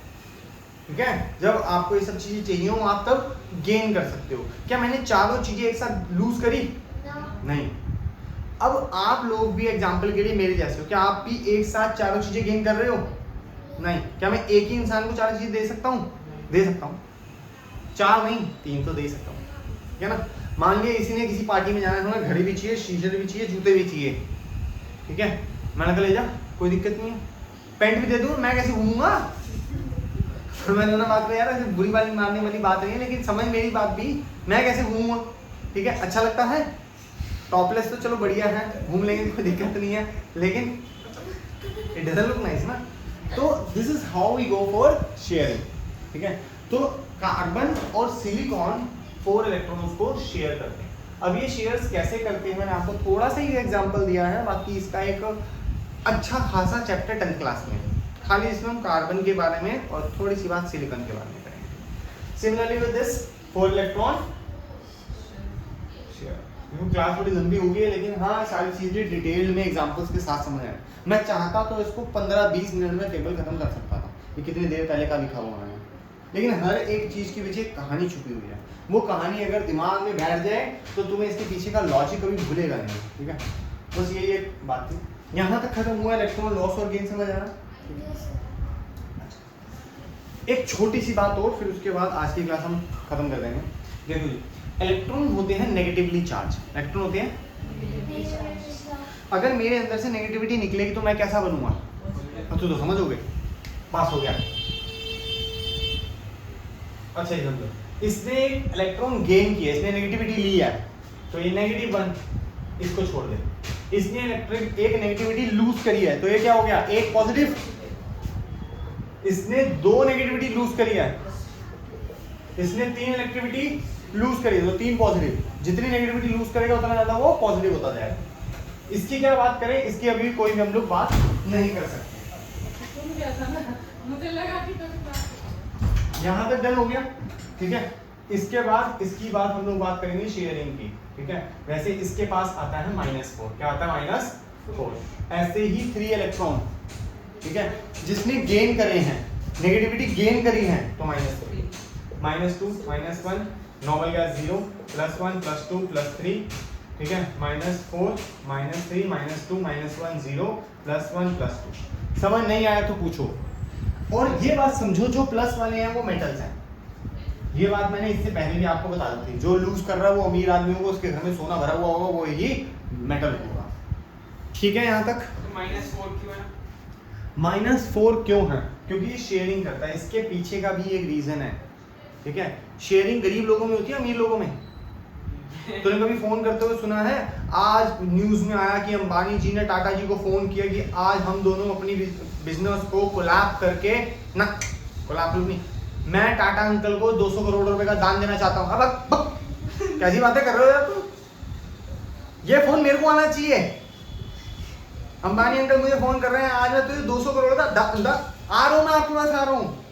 ठीक है, जब आपको ये सब चीजें चाहिए हो आप तब गेन कर सकते हो। क्या मैंने चारों चीजें एक साथ लूज करी? नहीं। अब आप लोग भी एग्जाम्पल के लिए मेरे जैसे हो, क्या आप भी एक साथ चारों चीजें गेन कर रहे हो? नहीं। क्या मैं एक ही इंसान को 4 चीजें दे सकता हूँ? दे सकता हूँ। 4 नहीं 3 तो दे सकता हूँ, ठीक है ना? मान लिया इसी ने किसी पार्टी में जाना है, हमें घड़ी भी चाहिए, टी-शर्ट भी चाहिए, जूते भी चाहिए, ठीक है? मैंने कहा ले जा, कोई दिक्कत नहीं है, पैंट भी दे दूँ, मैं कैसे घूमूंगा? मैंने ना बात में यार ऐसे बुरी वाली मारने वाली बात नहीं है, लेकिन समझ मेरी बात भी, मैं कैसे घूमूंगा? ठीक है, अच्छा लगता है टॉपलेस तो चलो बढ़िया है, घूम लेंगे, कोई दिक्कत नहीं है, लेकिन इट डजंट लुक नाइस ना। तो this is how we go for sharing, ठीक है? तो कार्बन और सिलिकॉन 4 इलेक्ट्रॉन्स को शेयर करते हैं। अब ये शेयर्स कैसे करते हैं मैंने आपको थोड़ा सा ही एग्जांपल दिया है, बाकी इसका एक अच्छा खासा चैप्टर 10th क्लास में है, खाली इसमें हम कार्बन के बारे में और थोड़ी सी बात सिलिकॉन के बारे में करेंगे। Similarly with this 4 electron share. Class थोड़ी लंबी हो गई है, लेकिन हाँ सारी चीजें डिटेल में एग्जांपल्स के साथ समझ आए। मैं चाहता तो इसको 15-20 मिनट में टेबल खत्म कर सकता था, ये कितनी देर पहले का लिखा हुआ है, लेकिन हर एक चीज के पीछे एक कहानी छुपी हुई है। वो कहानी अगर दिमाग में बैठ जाए तो तुम्हें इसके पीछे का लॉजिक कभी भूलेगा नहीं, ठीक है? बस यही एक बात थी। यहाँ तक खत्म हुआ इलेक्ट्रॉन लॉस और गेन, समझ आना? एक छोटी सी बात और, फिर उसके बाद आज की क्लास हम खत्म कर देंगे। देखो जी, इलेक्ट्रॉन होते हैं नेगेटिवली चार्ज, इलेक्ट्रॉन होते हैं, अगर मेरे अंदर से नेगेटिविटी निकलेगी तो मैं कैसा बनूंगा? तो समझोगे, पास हो गया। अच्छा ये समझो, इसने इलेक्ट्रॉन गेन किया, इसने नेगेटिविटी ली है, तो ये -1 इसको छोड़ दे। इसने एक नेगेटिविटी लूज करी है, तो ये क्या हो गया? एक पॉजिटिव। इसने 2 नेगेटिविटी लूज करी है, इसने 3 इलेक्ट्रिविटी लूज करी है, तो 3 पॉजिटिव। जितनी नेगेटिविटी लूज करेगा उतना ज्यादा वो पॉजिटिव होता जाएगा। इसकी क्या बात करें? इसकी अभी कोई भी हम लोग बात नहीं कर सकते। मुझे लगा कि यहाँ तक डन हो गया, ठीक है? इसके बाद इसकी बात हम लोग बात करेंगे शेयरिंग की, ठीक है? वैसे इसके पास आता है -4, क्या आता है? -4। ऐसे ही 3 इलेक्ट्रॉन, ठीक है, जिसने गेन करे हैं, नेगेटिविटी गेन करी है, तो -3, -2, -1, नॉर्मल गैस 0, +1, +2, +3, ठीक है, -4, -3, -2, -1, 0, +1, +2। समझ नहीं आया तो पूछो। और ये बात समझो, जो प्लस वाले हैं वो मेटल्स हैं, ये बात मैंने इससे पहले भी आपको बता दी थी। जो लूज कर रहा है वो अमीर आदमी होगा, उसके घर में सोना भरा हुआ होगा, वो ही मेटल होगा, ठीक है? यहाँ तक -4 क्यों है? -4 क्यों है? क्योंकि ये शेयरिंग करता है, इसके पीछे का भी एक रीजन है, ठीक है? शेयरिंग गरीब लोगों में होती है, अमीर लोगों में? तूने कभी फोन करते हुए सुना है? आज न्यूज में आया कि अंबानी जी ने टाटा जी को फोन किया कि आज हम दोनों अपनी बिजनेस को कोलैब करके ना, कोलैब नहीं, मैं टाटा अंकल को 200 करोड़ रुपए का दान देना चाहता हूँ। अब कैसी बातें कर रहे हो यार तुम? ये फोन मेरे को आना चाहिए। अंबानी अंकल मुझे फोन कर रहे हैं, आज मैं तुझे 200 करोड़ का आ रहा हूँ, मैं आपके पास आ रहा हूँ।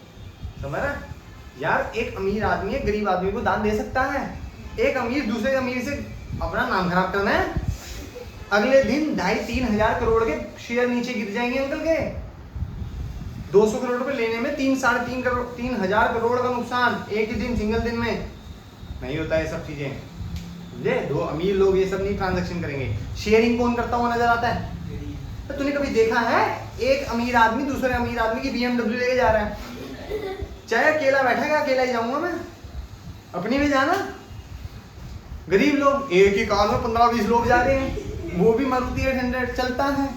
समझ रहा है यार? एक अमीर आदमी है गरीब आदमी को दान दे सकता है। एक अमीर दूसरे अमीर से अपना नाम खराब करना है, अगले दिन 2.5-3 हजार करोड़ के शेयर नीचे गिर जाएंगे अंकल के। 200 करोड़ रुपए लेने में 3 हजार करोड़ का नुकसान एक ही दिन, सिंगल दिन में। नहीं होता ये सब चीजें, समझे? दो अमीर लोग ये सब नहीं ट्रांजैक्शन करेंगे। शेयरिंग कौन करता हुआ नजर आता है? तो तूने कभी देखा है एक अमीर आदमी दूसरे अमीर आदमी की BMW लेके जा रहा है? चाहे अकेला बैठेगा, अकेला ही जाऊंगा मैं, अपनी में जाना। गरीब लोग एक ही कार में 15-20 लोग जा रहे हैं, वो भी मारुति 800 चलता है।